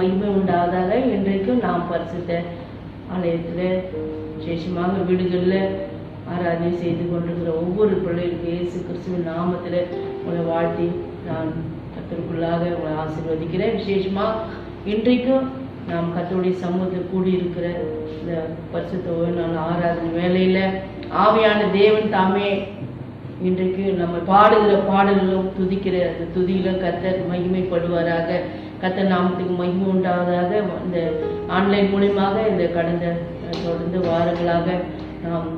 மகிமை உண்டாவதாக. இன்றைக்கும் நாம் பரிசுத்த ஆலயத்தில் விசேஷமாக வீடுகளில் ஆராதனை செய்து கொண்டிருக்கிற ஒவ்வொரு பிள்ளைகளுக்கு இயேசு கிறிஸ்துவின் நாமத்தில் உங்களை வாழ்த்தி நான் கர்த்தருக்குள்ளாக உங்களை ஆசீர்வதிக்கிறேன். விசேஷமாக இன்றைக்கும் நாம் கர்த்தருடைய சமூகத்தில் கூடியிருக்கிற இந்த பரிசுத்த நாள் ஆராதனை வேலையில் ஆவியான தேவன் தாமே இன்றைக்கு நம்ம பாடுகிற பாடல்களும் துதிக்கிற அந்த துதியிலும் கர்த்தர் மகிமைப்படுவாராக. கர்த்தர் நாமத்துக்கு மகிமை உண்டாவதாக. இந்த ஆன்லைன் மூலியமாக இந்த கடந்த தொடர்ந்து வாரங்களாக நாம்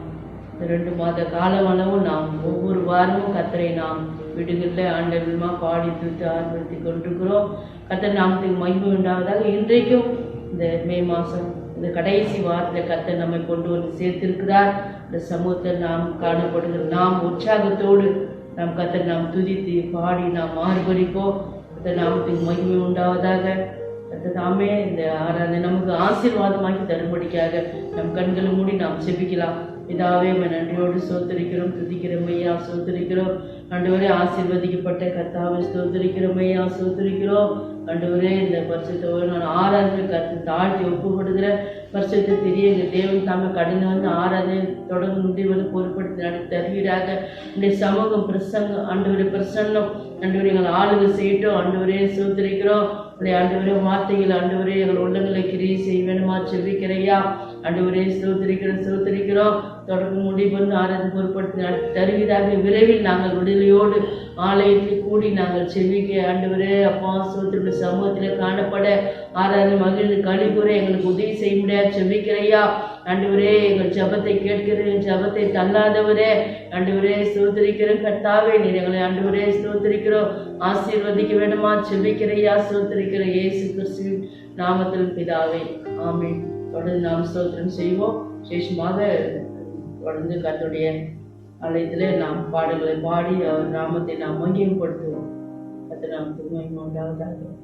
2 மாத காலவளவும் நாம் ஒவ்வொரு வாரமும் கர்த்தரை நாம் வீடுகளில் ஆண்டவருமா பாடி துதி ஆர்வத்தி கொண்டிருக்கிறோம். கர்த்தர் நாமத்துக்கு மகிமை உண்டாவதாக. இன்றைக்கும் இந்த மே மாதம் இந்த கடைசி வாரத்தில் கர்த்தர் நம்மை கொண்டு வந்து சேர்த்திருக்கிறார். இந்த சமூகத்தில் நாம் காணப்படுகிற நாம் உற்சாகத்தோடு நாம் கர்த்தர் நாம் துதித்து பாடி நாம் ஆர்ப்பரிப்போம். கர்த்தர் நாமத்துக்கு மகிமை உண்டாவதாக. கர்த்தர் தாமே இந்த ஆராதனை நமக்கு ஆசீர்வாதமாக்கி தரும்படிக்காக நம் கண்களை மூடி நாம் செபிக்கலாம். இதாவே நன்றியோடு சோத்தரிக்கிறோம், துதிக்கிறோம் ஐயா, சோத்தரிக்கிறோம். ஆண்டவரே ஆசீர்வதிக்கப்பட்ட கர்த்தாவை ஸ்தோத்திரிக்கிறோம் ஐயா, சோத்தரிக்கிறோம். ஆண்டவரே இந்த பரிசுத்த நான் ஆராதனை கருத்து தாழ்த்தி ஒப்புப்படுகிற பரிசுத்த தெரிய எங்கள் தேவன் தாமே கடந்து வந்து ஆராதனை தொடர்ந்து முடிவது பொருட்படுத்தி நடத்தி தருவீராக. இந்த சமூகம் பிரசங்கம் ஆண்டவரே பிரசன்னம் ஆண்டவரே எங்கள் ஆளுகை செய்யட்டும். ஆண்டவரே சோத்தரிக்கிறோம். ஆண்டவரே வார்த்தைகள் ஆண்டவரே எங்கள் உள்ளங்களை கிரியை செய்ய வேணுமா செவிக்கிறையா. ஆண்டவரே சோத்தரிக்கிறோம். தொடர்ந்து முடிவு ஆராதனை பொருட்படுத்தி நடத்தி தருவீராக. விரைவில் நாங்கள் விடுதலையோடு ஆலயத்தில் கூடி நாங்கள் செவிக்க ஆண்டவரே அப்பா சோத்திர சமூகத்தில் காணப்பட ஆராதனை மகிழ்ந்து கழிவுரை எங்களுக்கு உதவி செய்ய முடியாது செவிக்கிறையா. ஆண்டவரே எங்கள் ஜபத்தை கேட்கிறேன், ஜபத்தை தள்ளாதவரே ஆண்டவரே ஸ்தோத்திரிக்கிறோம். கர்த்தாவே நீர் எங்களை ஆண்டவரே ஸ்தோத்திரிக்கிறோம். ஆசீர்வதிக்க வேண்டுமா செபிக்கிறையா, ஸ்தோத்திரிக்கிற இயேசு கிறிஸ்துவின் நாமத்தில் பிதாவே ஆமென். தொடர்ந்து நாம் ஸ்தோத்திரம் செய்வோம். விசேஷமாக தொடர்ந்து கர்த்தருடைய ஆலயத்தில் நாம் பாடல்களை பாடி அவர் நாமத்தை நாம் மகிமைப்படுத்துவோம். கர்த்தர் நாமத்துக்கு மகிமை உண்டாவதாக.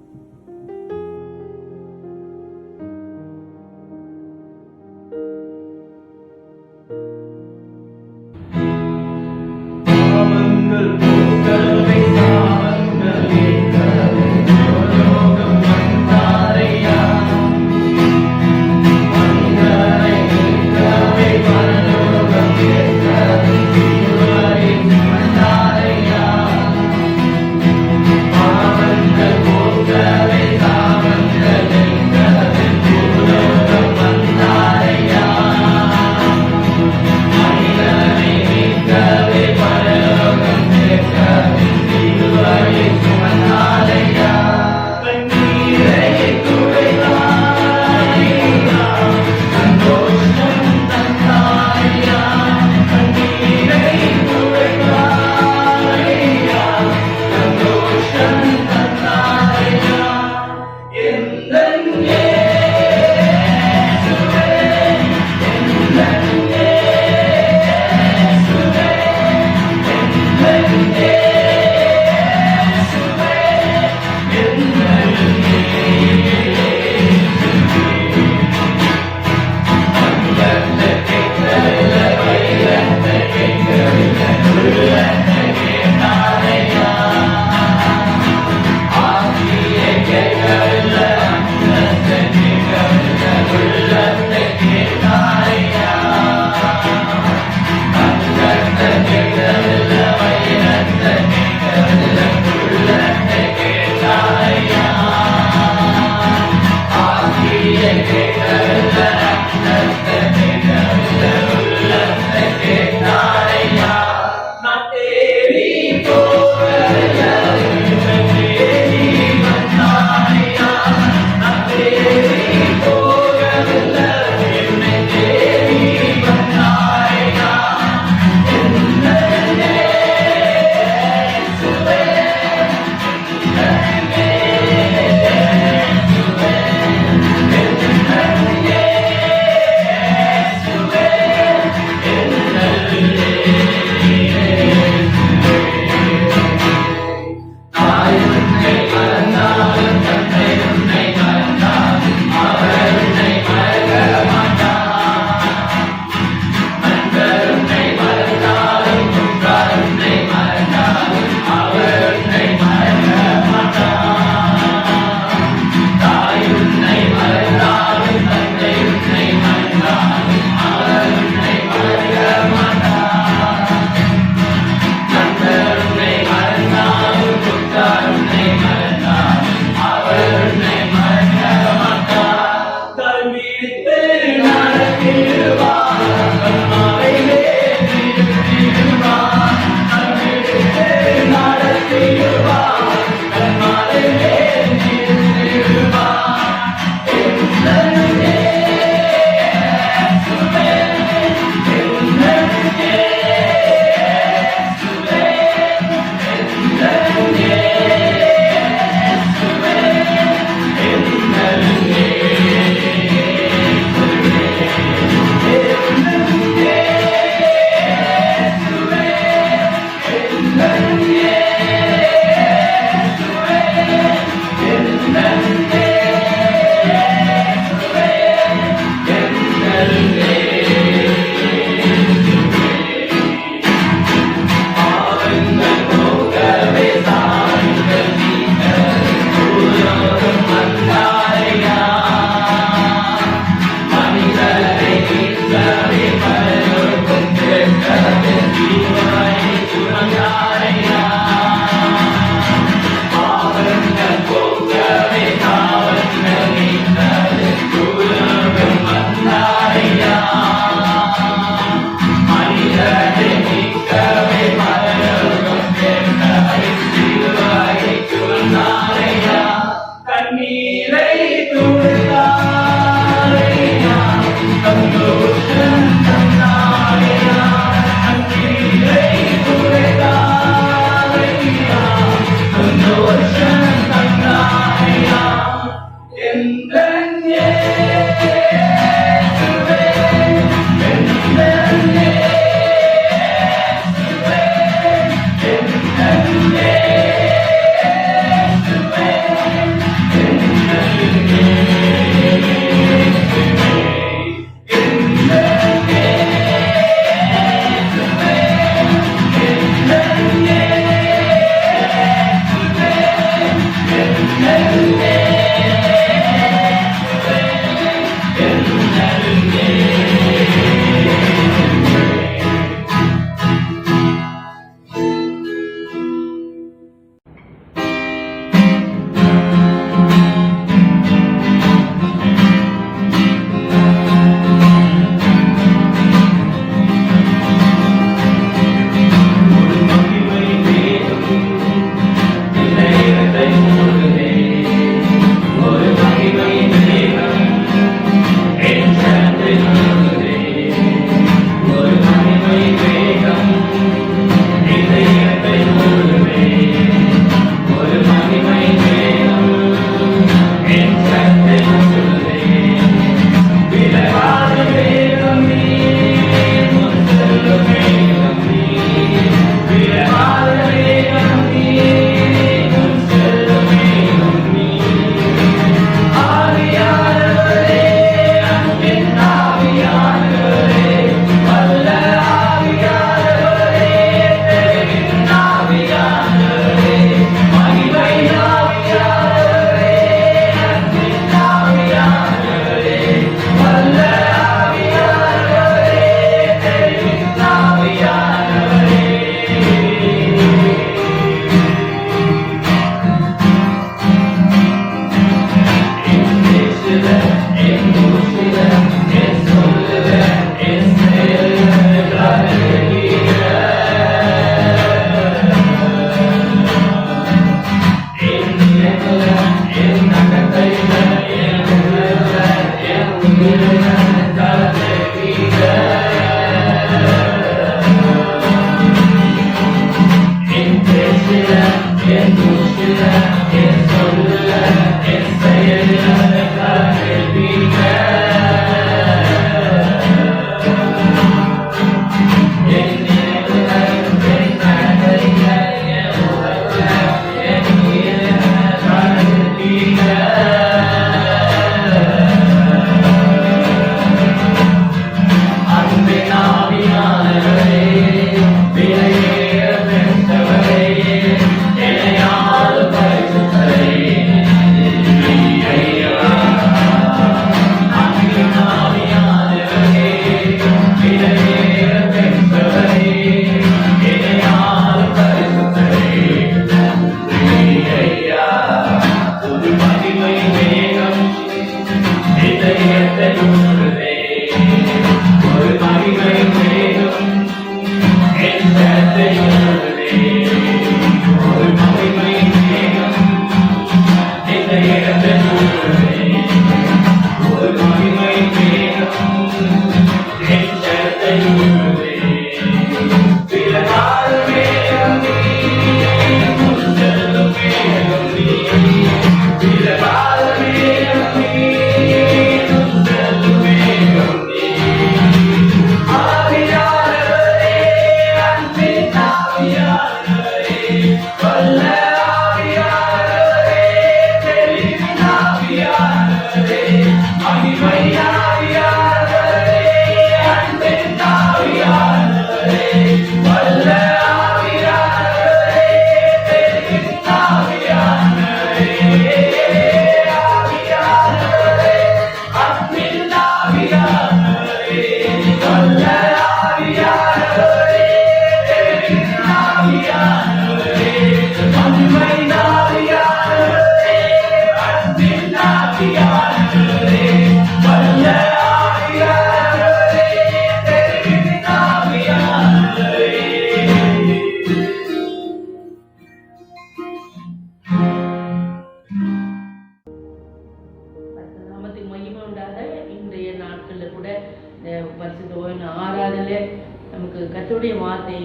நமக்கு கர்த்தருடைய வார்த்தை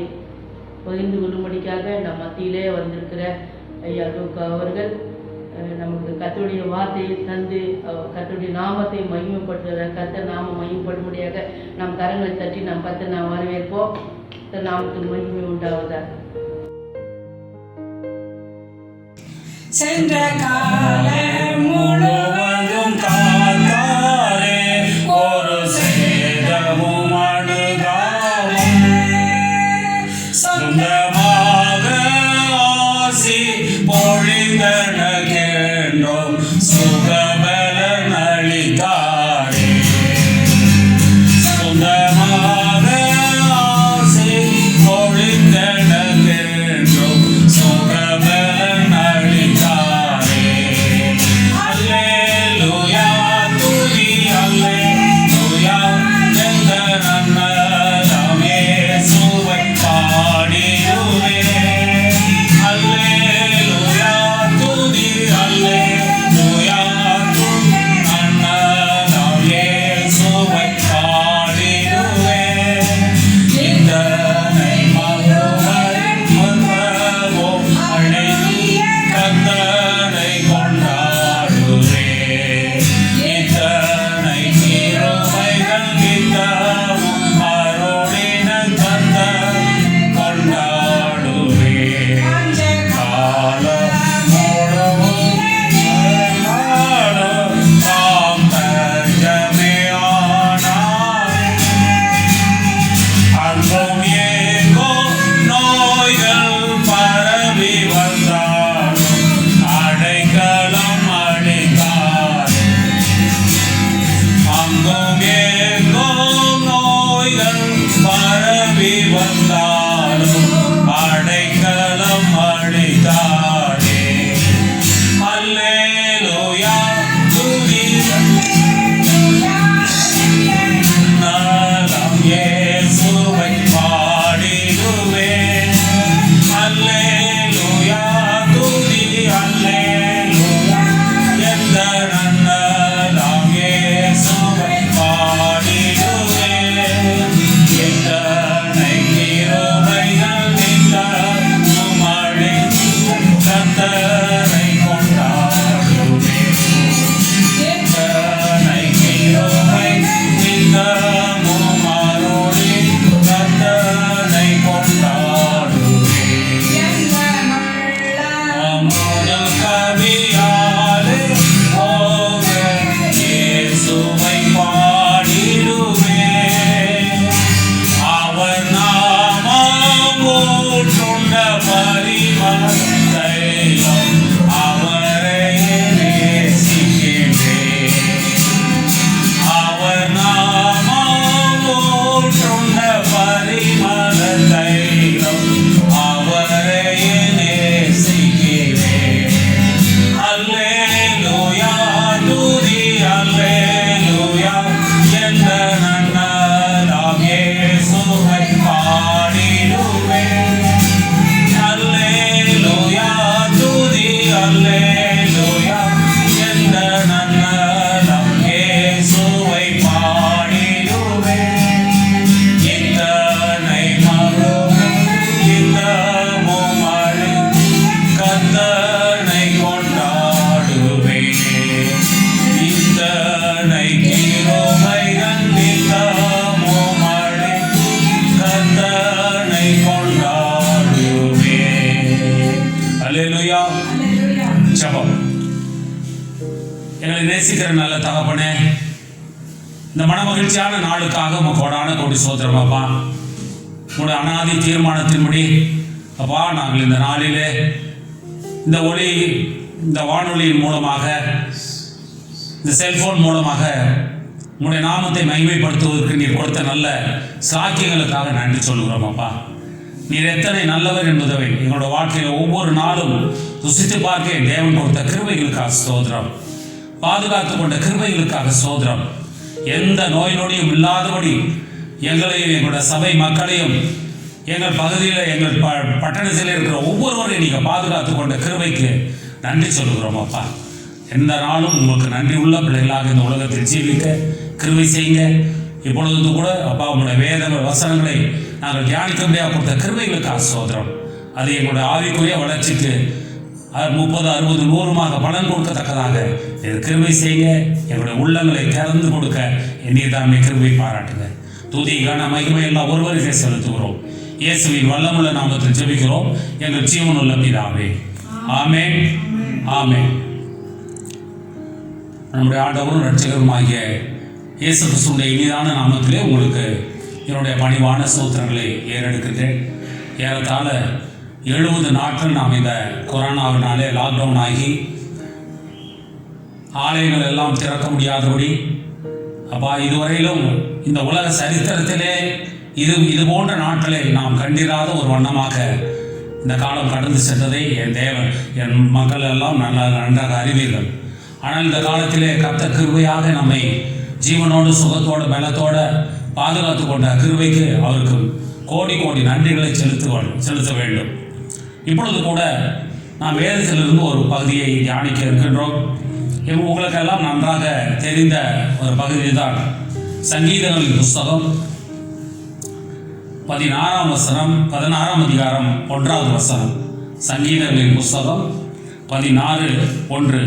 பகிர்ந்து கொள்ளும்படிக்காக நம் மத்தியிலே வந்திருக்கிற ஐயா லூக்கா அவர்கள் நமக்கு கர்த்தருடைய வார்த்தையை தந்து கர்த்தருடைய நாமத்தை மகிமைப்படுத்துகிற கர்த்தர் நாம மகிமைப்படும்படியாக நாம் கரங்களை தட்டி நாம் கர்த்தர் நாம் வரவேற்போம். நாமத்துக்கு மகிமை உண்டாவதா. சென்ற காலம் முழுவதும் காத்தாரே, ஒரு சேதமும் அணுகாமல் சொந்தமாக ஆசி பொழிந்தனக்கென்றோம் சுகபலன் அளித்தாரே. சொந்தமாக ஆசி பொழிந்தனக்கென்றோம் சுகபலன் அளித்தாரே. அல்லேலூயா துதி அல்லேலூயா, எந்த நன்னலம் இயேசுவை பாடிடுவேன். அல்லேலூயா துதி அல்லேலூயா, நன்னலம் இயேசுவை பாடிடுவேன். இந்தனை மறுபடியும் வந்தவோம் அழைத்து கர்த்தரை கொண்டாடுவேன். இத்தனை கிருபைகள் நித்தமும் அருளின கர்த்தரை கொண்டாடுவேன். காலம் முழுவதும் தாம் தஞ்சமே ஆனாரே. அங்கும் எங்கும் நோய்கள் பரவி வந்தாலும் அடைக்கலம் அளித்தாரே. அங்கும் எங்கும் நோய்கள் பரவி வந்தாலும் அடைக்கலம் அளித்தாரே. அல்லேலூயா துதி நலம் இயேசுவை பாடிடுவேன். அல்லேலூயா துதி அல்லேலூயா, எந்த நன்னலம் இயேசுவை பாடிடுவேன். எத்தனை கிருபைகள் நித்தமும் அளித்து கர்த்தரை கொண்டாடுவேன். எத்தனை கிருபை நித்தமும் அருளி கர்த்தரை கொண்டாடுவேன். முதல் கவியாலே போக இயேசுவை பாடிடுவேன். அவர் நாமம் ஊற்றுண்ட பரிமள தைலம் அவரை நேசிக்கிறேன். அவர் நாமம் ஊற்றுண்ட பரிமள தைலம் அவரை நேசிக்கிறேன். அல்லேலூயா துதி அல்லேலூயா, எந்த நன்னலம் இயேசுவை பாடிடுவேன். அல்லேலூயா துதி அல்லேலூயா, எந்த நன்னலம் இயேசுவை பாடிடுவேன். இத்தனை மறுபடியும் நித்தமும் அழைத்து கர்த்தரை கொண்டாடுவேன். இத்தனை கிருபைகள் நித்தமும் அழைத்து கர்த்தரை கொண்டாடுவேன். அல்லேலூயா. ஜெபம். எங்களை நேசிக்கிற நல்ல தகப்பனே, இந்த மனமகிழ்ச்சியான நாளுக்காக உமக்கு கோடான கோடி சோத்திரம் அப்பா. உங்களுடைய அனாதி தீர்மானத்தின்படி அப்பா, நாங்கள் இந்த நாளிலே இந்த ஒளி இந்த வானொலியின் மூலமாக இந்த செல்போன் மூலமாக உங்களுடைய நாமத்தை மகிமைப்படுத்துவதற்கு நீர் கொடுத்த நல்ல சாக்கியங்களுக்காக நன்றி சொல்கிறோம் அப்பா. நீர் எத்தனை நல்லவர் என்பதை எங்களோட வாழ்க்கையில் ஒவ்வொரு நாளும் ருசித்து பார்க்க தேவன் கொடுத்த கிருபைகளுக்காக ஸ்தோத்திரம். பாதுகாத்து கொண்ட கிருபைகளுக்காக ஸ்தோத்திரம். எந்த நோய் நொடியும் இல்லாதபடி எங்களையும் எங்களோட சபை மக்களையும் எங்கள் பகுதியில் எங்கள் பட்டணத்தில் இருக்கிற ஒவ்வொருவரையும் நீங்கள் பாதுகாத்து கொண்ட கிருபைக்கு நன்றி சொல்கிறோம் அப்பா. எந்த நாளும் உங்களுக்கு நன்றி உள்ள பிள்ளைகளாக இந்த உலகத்தில் ஜீவிக்க கிருபை செய்யுங்க. இப்பொழுது கூட அப்பா உங்களுடைய வேத வசனங்களை நாங்கள் தியானிக்க முடியாது கொடுத்த கிருபைகளுக்கு ஆசோதரம். அது எங்களுடைய ஆவிக்குரிய வளர்ச்சிக்கு 30, 60, 100 பலன் கொடுக்கத்தக்கதாக இது கிருபை செய்ய, எங்களுடைய உள்ளங்களை திறந்து கொடுக்க என்னை தாமே கிருபை பாராட்டுங்க. துதி கன மகிமை எல்லாம் ஒருவருக்கே செலுத்துகிறோம். இயேசுவின் வல்லமுள்ள நாமத்தில் ஜெபிக்கிறோம் எங்கள் ஜீவனுள்ள பிதாவே. ஆமென், ஆமென். நம்முடைய ஆண்டவரும் இரட்சகருமாகிய இயேசு கிறிஸ்துவின் இனிதான நாமத்திலே உங்களுக்கு என்னுடைய பணிவான ஸ்தோத்திரங்களை ஏறெடுக்கின்றேன். ஏறத்தாழ 70 நாட்கள் நாம் இந்த கொரோனாவினாலே லாக்டவுன் ஆகி ஆலயங்கள் எல்லாம் திறக்க முடியாதபடி, அப்பா இதுவரையிலும் இந்த உலக சரித்திரத்திலே இது போன்ற நாட்களை நாம் கண்டிராத ஒரு வண்ணமாக இந்த காலம் கடந்து சென்றதை என் மக்கள் எல்லாம் நன்றாக அறிவீர்கள். ஆனால் இந்த காலத்திலே கர்த்தர் கிருபையாக நம்மை ஜீவனோடு சுகத்தோடு பலத்தோடு பாதுகாத்து கொண்ட கிருபைக்கு அவருக்கு கோடி கோடி நன்றிகளை செலுத்த வேண்டும். இப்பொழுது கூட நாம் வேதத்திலிருந்து ஒரு பகுதியை தியானிக்க இருக்கின்றோம். உங்களுக்கெல்லாம் நன்றாக தெரிந்த ஒரு பகுதி தான் சங்கீதங்களின் புஸ்தகம் 16ஆம் வசனம், 16ஆம் அதிகாரம் 1வது வசனம். சங்கீதங்களின் புஸ்தகம் 16:1.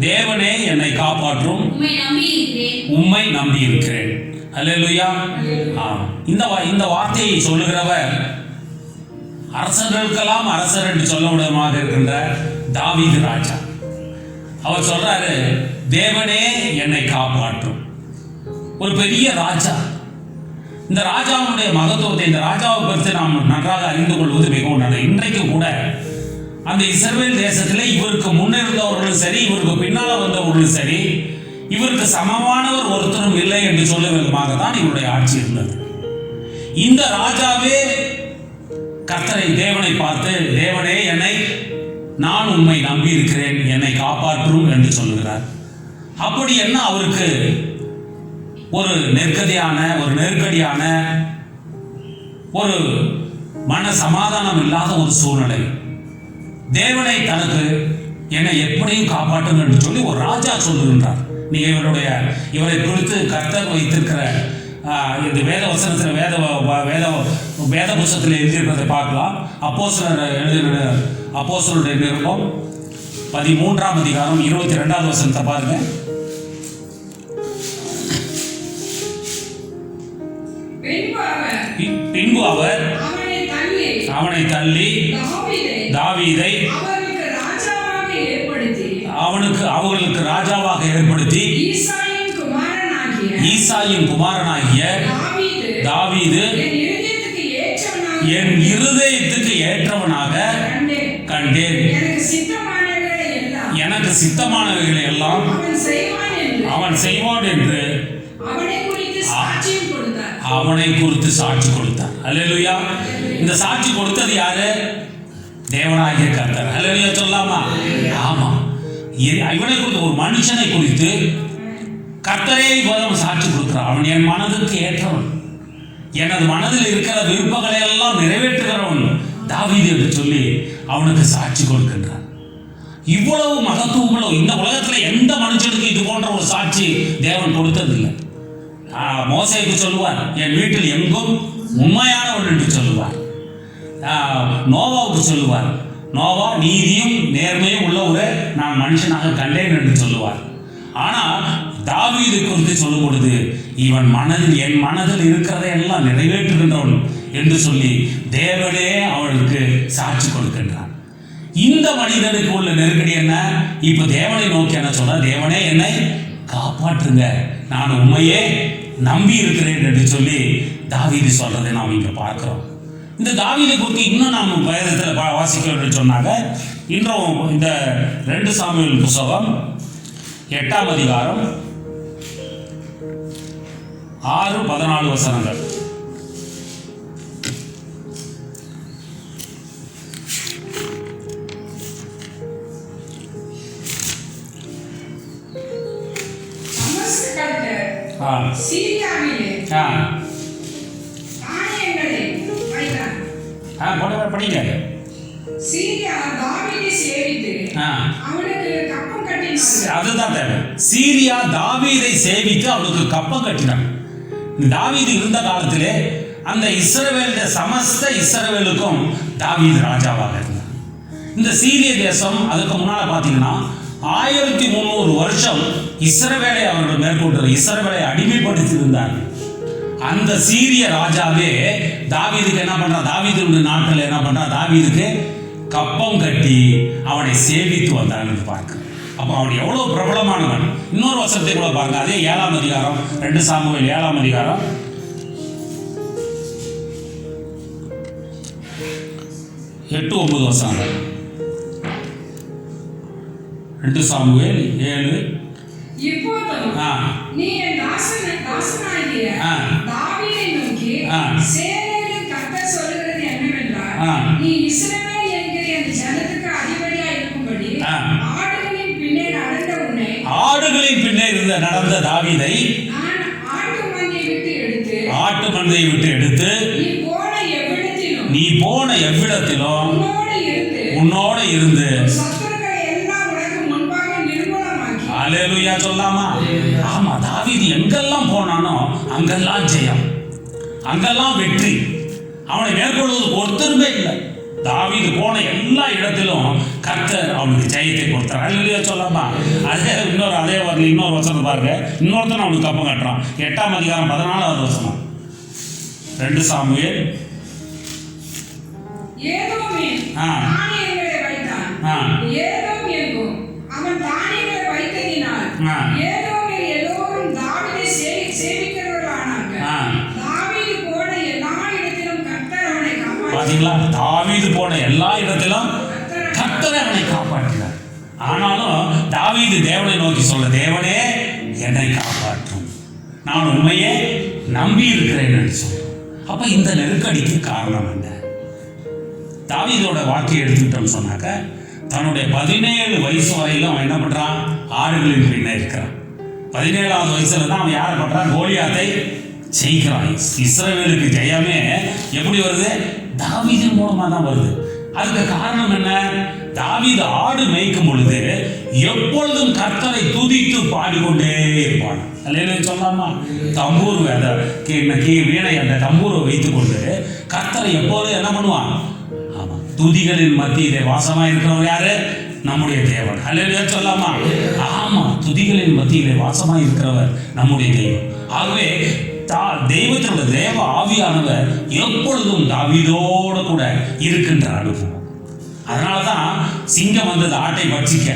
தேவனே என்னை காப்பாற்றும், உம்மை நம்பி இருக்கிறேன். அல்லேலூயா. இந்த வார்த்தையை சொல்லுகிறவர் அரசர்களுக்கெல்லாம் அரசர் என்று சொல்ல விடமாக இருக்கின்ற தாவீது ராஜா. அவர் சொல்றாரு, தேவனே என்னை காப்பாற்றும். ஒரு பெரிய ராஜா. இந்த ராஜாவுடைய மகத்துவத்தை, இந்த ராஜாவை குறித்து நாம் நன்றாக அறிந்து கொள்வது மிகவும் நல்லது. இன்றைக்கு கூட அந்த இஸ்ரவேல் தேசத்தில் இவருக்கு முன்னிருந்தவர்களும் சரி, இவருக்கு பின்னால் வந்தவர்களும் சரி, இவருக்கு சமமானவர் ஒருத்தரும் இல்லை என்று சொல்லும் விதமாக தான் இவருடைய ஆட்சி இருந்தது. இந்த ராஜாவே கர்த்தரை, தேவனை பார்த்து, தேவனே நான் உம்மை நம்பி இருக்கிறேன், என்னை காப்பாற்றும் என்று சொல்லுகிறார். அப்படி என்ன அவருக்கு ஒரு நெருக்கடியான ஒரு மன சமாதானம் இல்லாத ஒரு சூழ்நிலை. தேவனை தனக்கு என்னை எப்படியும் காப்பாற்றும் என்று சொல்லி ஒரு ராஜா சொல்லுகின்றார். நீங்க இவரை குறித்து கர்த்தர் வைத்திருக்கிற இந்த வேத வசனத்தில் வேத புத்தகத்தில் எழுதியிருக்கிறதை பார்க்கலாம். அப்போஸ்தலருடைய நிருபம் 13ஆம் அதிகாரம் 22வது வசனத்தை பாருங்க. பின்பு அவர் அவனை தள்ளி தாவீதை அவர்களுக்கு ராஜாவாக ஏற்படுத்தி ஈசாயின் குமாரனாகிய தாவீது என் இருதயத்துக்கு ஏற்றவனாக கண்டேன். எனக்கு சித்தமானவைகளை எல்லாம் அவன் செய்வான் என்று அவனை குறித்து சாட்சி கொடுத்தார். அல்லேலூயா. இந்த சாட்சி கொடுத்தது யாரு? தேவனாகிய கர்த்தர். அல்லேலூயா சொல்லலாமா? ஆமா. இவனை குறித்து, ஒரு மனுஷனை குறித்து கர்த்தரே சாட்சி கொடுக்கிறார். அவன் என் மனதுக்கு ஏற்றவன், எனது மனதில் இருக்கிற விருப்பங்களை எல்லாம் நிறைவேற்றுகிறவன் தாவீது என்று சொல்லி அவனுக்கு சாட்சி கொடுக்கின்றார். இவ்வளவு மகத்துவங்களோ இந்த உலகத்தில் எந்த மனுஷனுக்கு இது போன்ற ஒரு சாட்சி தேவன் கொடுத்ததில்லை. மோசேக்கு சொல்லுவார், என் வீட்டில் எங்கும் உண்மையானவன் என்று சொல்லுவார். நோவாவுக்கு சொல்லுவார், நோவா நீதியும் நேர்மையும் உள்ள ஒரு நான் மனுஷனாக கண்டேன் என்று சொல்லுவார். ஆனால் தாவீது குறித்து சொல்லும் பொழுது, இவன் என் மனதில் இருக்கிறதை எல்லாம் நிறைவேற்றுகின்றவன் என்று சொல்லி தேவனே அவளுக்கு சாட்சி கொடுக்கின்றான். இந்த மனிதனுக்கு உள்ள நெருக்கடி என்ன? இப்ப தேவனை நோக்கி என்ன சொல்ற? தேவனே என்னை காப்பாற்றுங்க, நான் உண்மையே நம்பி இருக்கிறேன் என்று சொல்லி தாவீது சொல்றதை நாம் இங்க பார்க்கிறோம். இந்த தாவீதை குறித்து இன்னும் நாம் வேதத்தில் வாசிக்கிறோம் என்று சொன்னாங்க. இன்றும் இந்த 2 சாமுவேல் புத்தகம் 8ஆம் அதிகாரம் 6-14 வசனங்கள். படிங்க. அதுதான் தேவை. சீரியா தாவீதை சேவித்து அவனுக்கு கப்பம் கட்டினான். தாவீது இருந்த காலத்திலே அந்த இஸ்ரவேலுடைய சமஸ்த இஸ்ரவேலுக்கும் தாவீது ராஜாவாக இருந்தார். இந்த சீரிய தேசம் அதுக்கு முன்னால் பார்த்தீங்கன்னா 1300 வருஷம் இஸ்ரவேலை அவர்கள் மேற்கொண்டு இஸ்ரவேலை அடிமைப்படுத்தி இருந்தார்கள். அந்த சீரிய ராஜாவே தாவீதுக்கு என்ன பண்றான்? தாவீதுடைய நாட்கள் என்ன பண்றான்? தாவீதுக்கு கப்பம் கட்டி அவனை சேவித்து வந்தான் என்று பார்க்க. அப்போ அவன் எவ்வளவு பிரபலமானவன். இன்னொரு வசனத்தை கூட பாருங்க, அதே 7ஆம் அதிகாரம் 2 சாமுவேல் 7ஆம் அதிகாரம் 8-9 வசனங்கள். 2 சாமுவேல் 7. இப்போதும் நீ என் தாசனாகிய தாவீதை நோக்கி சேனைகளின் கர்த்தர் சொல்லுகிறது என்னவென்றால், நீ இஸ்ரவேல் என்கிற என் ஜனத்துக்கு அதிபதியாக இருக்கும்படி ஆடுகளின் பின்னே நடந்த உன்னை, ஆடுகளின் பின்னே நடந்த தாவீதை நான் ஆட்டு மந்தையை விட்டு எடுத்து நீ போன எவ்விடத்திலும் உன்னோட இருந்து அல்லேலூயா சொல்லாமா? ஆமா, தாவீது எங்கெல்லாம் போனானோ அங்கெல்லாம் ஜெயம், அங்கெல்லாம் வெற்றி. அவனை மேற்கொள்வதற்கு ஒருத்தருமே இல்லை. தாவீது போன எல்லா இடத்திலும் கர்த்தர் அவனுக்கு ஜெயத்தை கொடுத்தார். அல்லேலூயா சொல்லாமா? அதே வரல இன்னொரு வசனம் பாருங்க. இன்னொருத்தன் அவனுக்கு கப்பம் கட்டுறான். 8ஆம் அதிகாரம் 14வது வசனம். 2 சாமுவேல். பாத்தீங்களா? தாவீது போன எல்லா இடத்திலும் கர்த்தர் அவனை காப்பாற்றினார். ஆனாலும் தாவீது தேவனை நோக்கி சொல்ல, தேவனே என்னை காப்பாற்றும், நான் உண்மையே நம்பி இருக்கிறேன் என்று சொல்ல. அப்ப இந்த நெருக்கடிக்கு காரணம் என்ன? தாவீதோட வாழ்க்கையை எடுத்துக்கிட்டோம்னு சொன்னாக்க, தன்னுடைய 17 வயசு வரையிலும் அவன் என்ன பண்றான்? ஆடுகளின் பின்னே இருக்கிறான். 17ஆவது வயசுல தான் அவன் யாரை பண்றான்? கோலியாத்தை ஜெயிக்கிறான். இஸ்ரவேலுக்கு ஜெயமே எப்படி வருது? தாவீதின் மூலமா தான் வருது. அதுக்கு காரணம் என்ன? தாவீது ஆடு மேய்க்கும் பொழுது எப்பொழுதும் கர்த்தரை துதித்து பாடிக்கொண்டே இருப்பான். அல்லேலூயா சொல்லாமா? தம்பூர் வீணை அந்த தம்பூரை வைத்துக் கொண்டு கர்த்தரை எப்போதும் என்ன பண்ணுவான்? ஆமா, துதிகளின் மத்தியிலே வாசமா இருக்கிறவர் யாரு? நம்முடைய தேவன். அல்லேலூயா சொல்லாமா? ஆமா, துதிகளின் மத்தியிலே வாசமா இருக்கிறவர் நம்முடைய தெய்வம். ஆகவே தெய்வத்தோட தேவ ஆவியானவர் எப்பொழுதும் தாவீதோடு கூட இருக்கின்ற அனுபவம். அதனாலதான் சிங்கம் வந்தது ஆட்டை பட்சிக்க.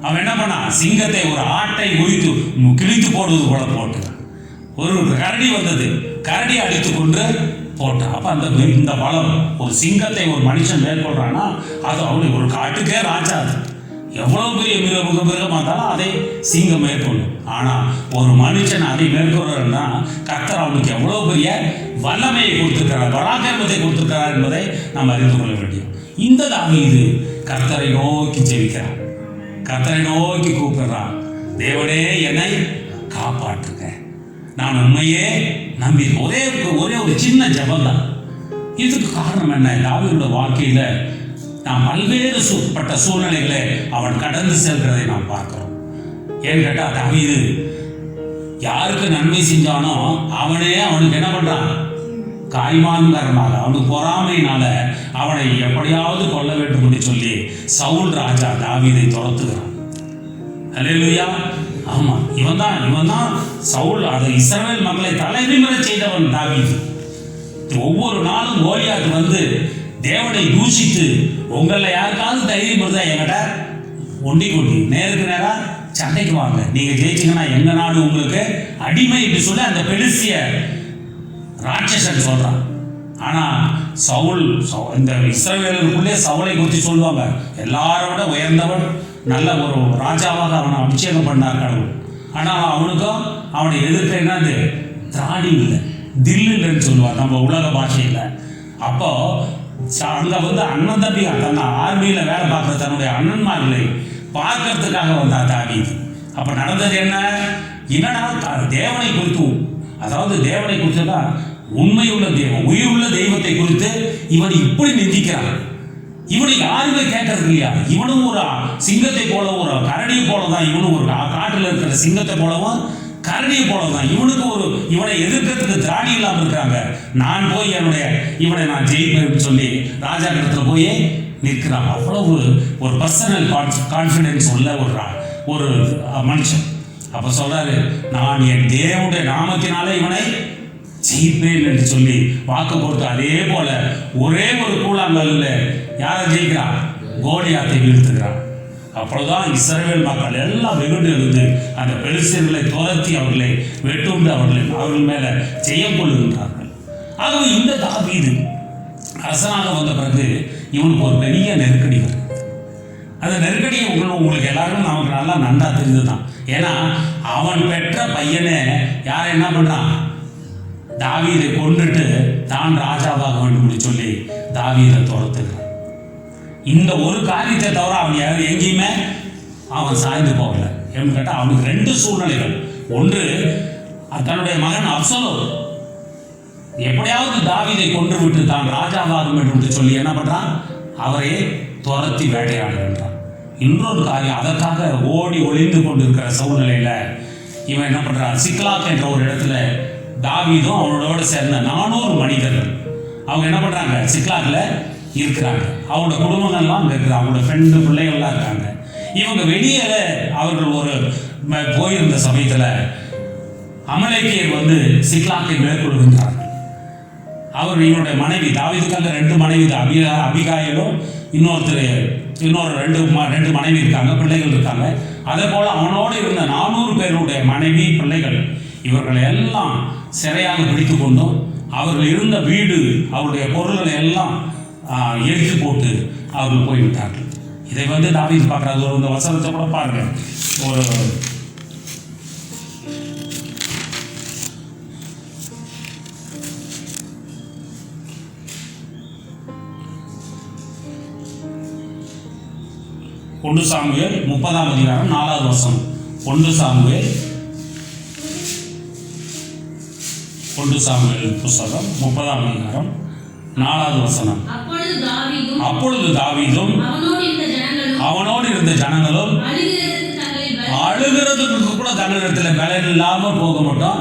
அவன் என்ன பண்ணான்? சிங்கத்தை ஒரு ஆட்டை உரித்து கிழித்து போடுவது போல போட்டான். ஒரு கரடி வந்தது, கரடி அடித்து கொண்டு போட்டான். அப்ப இந்த பலம் ஒரு சிங்கத்தை ஒரு மனுஷன் மேற்கொள்றான்னா அது அவனுக்கு ஒரு காட்டுக்கே ராஜா. அது எவ்வளவு பெரிய மிருகமாக இருந்தாலும் அதை சிங்கம் மேற்கொள்ளும். ஆனா ஒரு மனுஷன் அதை மேற்கொள்றாருன்னா கர்த்தர் அவனுக்கு எவ்வளவு பெரிய வல்லமையை கொடுத்திருக்கிறார், பராக்கிரமத்தை கொடுத்திருக்கிறார் என்பதை நாம் அறிந்து கொள்ள வேண்டும். இந்த தாவீது கர்த்தரை நோக்கி ஜெபிக்கிறான், கர்த்தரை நோக்கி கூப்பிடுறான், தேவனே என்னை காப்பாற்றுங்க, நான் உண்மையே நம்பி. ஒரே ஒரு சின்ன ஜெபம் தான். இதுக்கு காரணம் என்ன? தாவீதுடைய வாழ்க்கையில நாம் பல்வேறு பட்ட சூழ்நிலைகளை அவன் கடந்து செல்கிறதை நாம் பார்க்கிறோம். ஏன்னு கேட்டா, தாவீது யாருக்கு நன்மை செஞ்சானோ அவனே அவனுக்கு என்ன பண்றான்? காய்மான் காரணமாக அவனுக்கு பொறாமையினால அவனை எப்படியாவது கொல்ல வேண்டும் என்று சொல்லி சவுல் ராஜா தாவீதை துரத்துகிறான். அல்லேலூயா. ஆமா, இவன் தான் சவுல் அதை இஸ்ரவேல் மக்களை தலைநிமிர செய்தவன் தாவீது. ஒவ்வொரு நாளும் கோலியாத் வந்து தேவனை தூஷித்து, உங்களை யாருக்காவது தைரியம் இருந்தா என்கிட்ட ஒண்டி நேருக்கு நேரா சண்டைக்கு வாங்க, நீங்க ஜெயிச்சீங்கன்னா எங்க நாடு உங்களுக்கு அடிமை என்று சொல்லி அந்த பெலிஸ்திய ராட்சசன் சொல்றான். ஆனா சவுல் இந்த இஸ்ரவேலருக்குள்ளே சவுலை குறித்து சொல்லுவாங்க, எல்லாரோட உயர்ந்தவன், நல்ல ஒரு ராஜாவாக அவனை அபிஷேகம் பண்ணார் கடவுள். ஆனால் அவனுக்கும் அவனை எதிர்க்க என்னது? திராணி இல்லை, தில் இல்லைன்னு சொல்லுவார் நம்ம உலக பாஷையில். அப்போ அங்கே வந்து அண்ணன் தம்பி தன்னை ஆர்மியில் வேலை பார்க்குற தன்னுடைய அண்ணன்மார்களை பார்க்கறதுக்காக வந்தார் தாவீது. அப்போ நடந்தது என்ன? என்னன்னா தேவனை குறித்து, அதாவது தேவனை குறித்துனா உண்மையுள்ள தெய்வம், உயிருள்ள தெய்வத்தை குறித்து இவன் இப்படி நிந்திக்கிறான். இவனை யாருமே கேட்கறது இல்லையா? இவனும் ஒரு சிங்கத்தை போல, ஒரு கரடியை போல தான் இவனும் ஒரு காட்டில் இருக்கிற சிங்கத்தை போலவும் கரடியை போலதான் இவனை எதிர்க்கிறதுக்கு திராணி இல்லாமல் இருக்காங்க. நான் போய் இவனை நான் ஜெயிப்பேன்னு சொல்லி ராஜா இடத்துல போய் நிற்கிறான். அவ்வளவு ஒரு பர்சனல் கான்ஃபிடென்ஸ் உள்ள ஒரு மனுஷன். அப்ப சொல்றாரு, நான் என் தேவனுடைய நாமத்தினாலே இவனை ஜெயிப்பேன் என்று சொல்லி வாக்கு கொடுத்து, அதே போல ஒரே ஒரு கூழாங்கல்ல யாரை ஜெயிக்கிறான்? கோலியாத்தை வீழ்த்துகிறான். அப்பொழுதுதான் இஸ்ரவேல் மக்கள் எல்லாம் வெகுண்டு எழுந்து அந்த பெலிஸ்தர்களை துரத்தி அவர்களை வெட்டுண்டு அவர்கள் மேல ஜெயம் கொள்ளுகின்றார்கள். ஆகவே இந்த தாவீது அரசனாக வந்த பிறகு இவனுக்கு ஒரு பெரிய நெருக்கடி வருது. அந்த நெருக்கடியை உங்களுக்கு எல்லாருக்கும் நமக்கு நல்லா நன்றா தெரிஞ்சுதான். ஏன்னா அவன் பெற்ற பையனை யார் என்ன பண்றான்? தாவீதை கொண்டுட்டு தான் ராஜாவாக வேண்டும் சொல்லி தாவீதை துரத்துகிறான். இந்த ஒரு காரியத்தை தவிர அவன் எங்கேயுமே அவன் சாய்ந்து போகல. ஏன்னு கேட்டால் அவனுக்கு 2 சூழ்நிலைகள். ஒன்று, தன்னுடைய மகன் அப்சலோம் எப்படியாவது தாவீதை கொன்று விட்டு தான் ராஜாவாக வேண்டும் என்று சொல்லி என்ன பண்றான்? அவரை துரத்தி வேட்டையாடுகின்றான். இன்னொரு காரியம், அதற்காக ஓடி ஒளிந்து கொண்டிருக்கிற சூழ்நிலையில இவன் என்ன பண்றான்? சிக்லாக் என்ற ஒரு இடத்துல தாவீதும் அவனோட சேர்ந்த 400 மனிதர்கள் அவங்க என்ன பண்றாங்க? சிக்லாக்ல இருக்கிறாங்க. அவங்களோட குடும்பங்கள்லாம் அங்கே இருக்கிறாங்க. அவங்களோட ஃப்ரெண்டு பிள்ளைகள்லாம் இருக்காங்க. இவங்க வெளியே அவர்கள் ஒரு போயிருந்த சமயத்தில் அமலேக்கியர் சிக்லாக்கை மேற்கொள்கின்றார்கள். இவனுடைய மனைவி, தாவீதுக்காக 2 மனைவி, அபிகாயிலும் இன்னொரு 2 மனைவி இருக்காங்க, பிள்ளைகள் இருக்காங்க. அதே போல அவனோடு இருந்த 400 பேருடைய மனைவி, பிள்ளைகள் இவர்களை எல்லாம் சிறையாக பிடித்து கொண்டும் அவர்கள் இருந்த வீடு, அவருடைய பொருள்களை எல்லாம் எரித்து போட்டு அவர்கள் போய்விட்டார்கள். இதை தாவீது பார்க்குறாரு. இந்த வசனத்தை கூட பாருங்க. ஒரு 1 சாமுவேல் 30ஆம் அதிகாரம் 4வது வசனம். 1 சாமுவேல் புத்தகம் 30ஆம் அதிகாரம் 4வது வசனம். அப்பொழுது தாவீதும் அவனோடு இருந்த ஜனங்களும் அழுகிறதுக்கு கூட தங்களிடத்தில் பலன் இல்லாமல் போக மாட்டோம்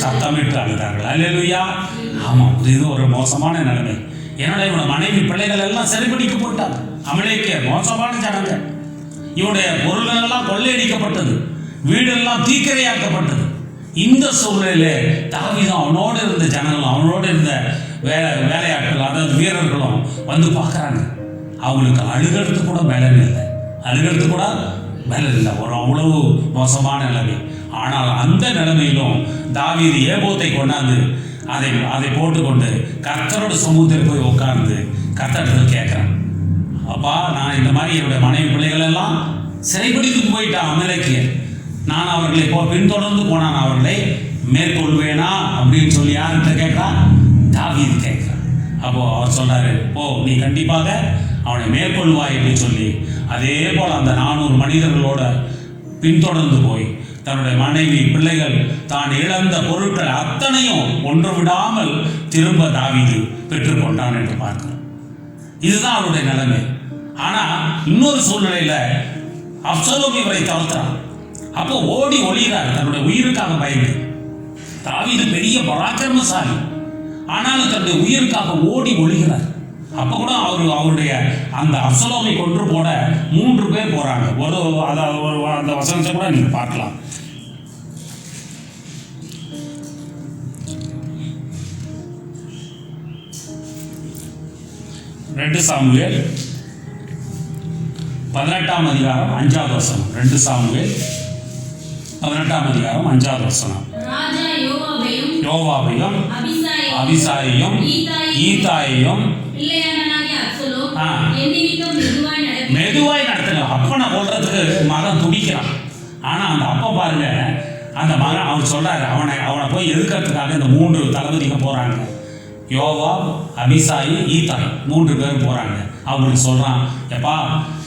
சத்தமிட்டு அழுதார்கள். அல்லேலூயா. ஆமாம், இது ஒரு மோசமான நிலைமை. என்னோட மனைவி பிள்ளைகள் எல்லாம் சிறைபிடிக்கப்பட்டாங்க. அமலேக்கியர் மோசமான ஜனங்க. இவனுடைய பொருள்கள் எல்லாம் கொள்ளையடிக்கப்பட்டது, வீடெல்லாம் தீக்கிரையாக்கப்பட்டது. இந்த சூழ்நிலையிலே தாவீதும் அவனோடு இருந்த ஜனங்களும் அவனோடு இருந்த வேலையாட்கள், அதாவது வீரர்களும் பார்க்குறாங்க. அவங்களுக்கு அழுகிறது கூட பலன் இல்லை, ஒரு அவ்வளவு மோசமான நிலைமை. ஆனால் அந்த நிலைமையிலும் தாவீது ஏபோத்தை கொண்டாந்து அதை போட்டுக்கொண்டு கர்த்தரோட சமூகத்தில் போய் உட்கார்ந்து கர்த்தரிடத்தில் கேட்குறான், அப்பா, நான் இந்த மாதிரி என்னுடைய மனைவி பிள்ளைகள் எல்லாம் சிறைப்பிடித்துக்கு போயிட்டான் அமலேக்கியர். நான் அவர்களை பின்தொடர்ந்து போனான், அவர்களை மேற்கொள்வேனா அப்படின்னு சொல்லி யார்கிட்ட கேட்குறான்? தாவீது கேட்குறான். அப்போ அவர் சொல்றாரு, போ, நீ கண்டிப்பாக அவனை மேற்கொள்வாய் என்று சொல்லி அதே போல் அந்த 400 மனிதர்களோட பின்தொடர்ந்து போய் தன்னுடைய மனைவி, பிள்ளைகள், தான் இழந்த பொருட்கள் அத்தனையும் ஒன்று விடாமல் திரும்ப தாவீது பெற்றுக்கொண்டான் என்று பார்க்கிறோம். இதுதான் அவருடைய நிலைமை. ஆனா இன்னொரு சூழ்நிலையில அப்சலோம் இவரை தவிர்த்தார். அப்போ ஓடி ஒளிகிறார் தன்னுடைய உயிருக்காக பயந்து. தாவீது பெரிய பராக்கிரமசாலி, ஆனாலும் தன்னுடைய உயிருக்காக ஓடி ஒளிகிறார். அப்போ கூட அவருடைய அந்த அப்சலோமை கொன்று போட 3 பேர் போறாங்க. அந்த வசனத்தை கூட நீங்க பார்க்கலாம். ரெண்டு சாமுவேல் 18ஆம் அதிகாரம் 5வது வசனம். 2 சாமுவேல் 18ஆம் அதிகாரம் 5வது வசனம். யோவாபையும் அபிசாயையும் ஈத்தாயையும் மெதுவாய் நடத்துங்க. அப்பனை கொல்றதுக்கு மகன் துடிக்கிறான். ஆனா அந்த அப்பா பாருங்க, அந்த மகன் அவர் சொல்றாரு, அவனை போய் எதிர்க்கிறதுக்காக இந்த 3 தளபதிங்க போறாங்க. யோவாப், அபிசாயி, ஈத்தாய் 3 பேரும் போறாங்க. அவங்களுக்கு சொல்றான், எப்பா,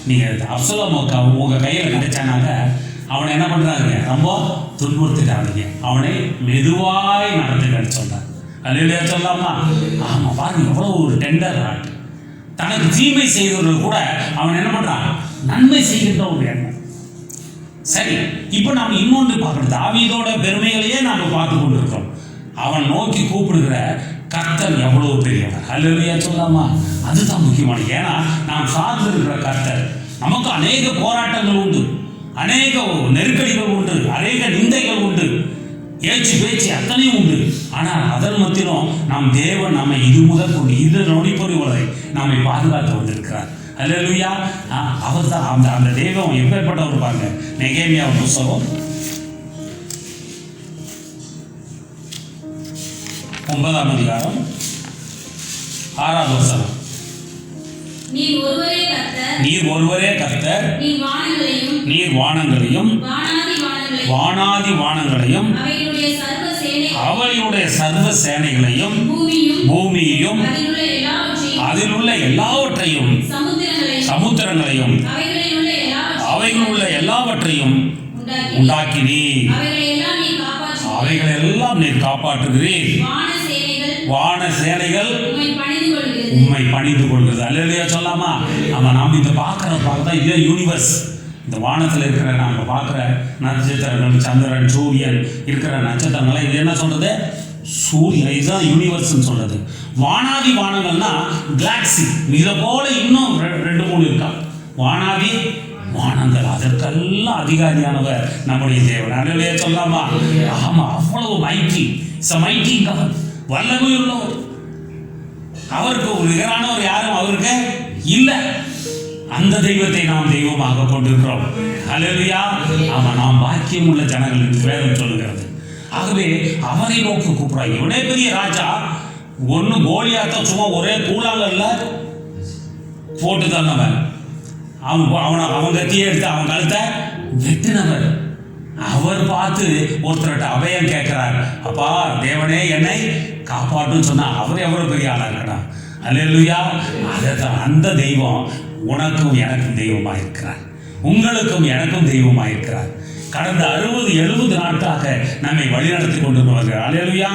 நீங்க அப்சலோம் உங்க கையில கிடைச்சானாங்க அவனை என்ன பண்றாங்க, ரொம்ப துன்புறுத்திட்டாங்க, அவனை மெதுவாய் நடத்துங்கன்னு சொல்றாங்க. அல்லேலூயா சொல்லாமா? ஆமா, பாருங்க எவ்வளவு ஒரு டெண்டர் ஹார்ட். தனக்கு தீமை செய்தவர்கள் கூட அவன் என்ன பண்றான், நன்மை செய்கின்ற ஒரு எண்ணம். சரி, இப்போ நாம் இன்னொன்று பார்க்கணும். தாவீதோட பெருமைகளையே நாம் பார்த்து கொண்டிருக்கிறோம். அவன் நோக்கி கூப்பிடுகிற கர்த்தர் எவ்வளவு பெரியவர். அல்லேலூயா சொல்லாமா? அதுதான் முக்கியமானது. ஏன்னா நாம் சார்ந்து இருக்கிற கர்த்தர். நமக்கு அநேக போராட்டங்கள் உண்டு, அநேக நெருக்கடிகள் உண்டு, அநேக நிந்தைகள் உண்டு, ஏச்சு பேச்சு அத்தனையும் உண்டு. ஆனால் அதன் மத்தியிலும் நாம் தேவன் நம்மை இது முதல் கொண்டு இது நொடிப்பொறி வரை நம்மை பாதுகாத்து வந்திருக்கிறார். அல்லேலூயா. அவர் தான் அந்த தெய்வம் எப்பேற்பட்டவர் பாருங்க. நெகேமியா புத்தகம் 9ஆம் அதிகாரம் 6வது வசனம். நீர் ஒருவரே கர்த்தர், நீர் வானங்களையும் வானாதி வானங்களையும் அவைகளுடைய சர்வ சேனைகளையும் பூமியையும் அதில் உள்ள எல்லாவற்றையும் சமுத்திரங்களையும் அவைகளுள்ள எல்லாவற்றையும் உண்டாக்கினீர். அவைகளெல்லாம் நீர் காப்பாற்றுகிறீர். வான சேனைகள் உம்மை பணிந்து கொள்கிறது. அல்லேலூயா சொல்லாமா? நாம் இந்த பார்த்தா இதே யூனிவர்ஸ். இந்த வானத்தில் இருக்கிற நாங்கள் பார்க்குற நட்சத்திரங்கள், சந்திரன், சூரியன் இருக்கிற நட்சத்திரங்கள்லாம் இது என்ன சொல்றது? சூரியன். இதுதான் யூனிவர்ஸ்ன்னு சொல்றது. வானாதி வானங்கள்னா கேலக்ஸி. இதை போல இன்னும் 2-3 இருக்கா வானாதி வானங்கள். அதற்கெல்லாம் அதிகாரியானவர் நம்முடைய தேவன். அல்லேலூயா சொல்லாமா? ஆமா, அவ்வளவு மைட்டி. மைட்டி கவன், வல்லமை உள்ளவர். அவருக்கு ஒரு நிகரானவர் யாரும் அவருக்கு இல்லை. அந்த தெய்வத்தை நாம் தெய்வமாக கொண்டிருக்கிறோம். அல்லேலூயா. ஆமா, நாம் பாக்கியம் உள்ள ஜனங்கள் என்று வேதம் சொல்லுகிறது. ஆகவே அவரை நோக்கி கூப்பிடுறாங்க. இவனே பெரிய ராஜா. ஒன்று கோலியாத்த சும்மா ஒரே கூழாங்கல்ல போட்டு தந்தவன். அவன் கத்தியை எடுத்து அவன் கழுத்தை வெட்டினவர். அவர் பார்த்து ஒருத்தர்கிட்ட அபயம் கேட்கிறார். அப்பா தேவனே என்னை காப்பாற்றுன்னு சொன்னா அவர் எவ்வளவு பெரிய ஆளா இருக்கணும். அல்லேலூயா. அந்த தெய்வம் உனக்கும் எனக்கும் தெய்வமாக இருக்கிறார். உங்களுக்கும் எனக்கும் தெய்வமாக இருக்கிறார். கடந்த 60-70 நாட்களாக நம்மை வழிநடத்தி கொண்டிருக்கிறார்கள். அல்லேலூயா.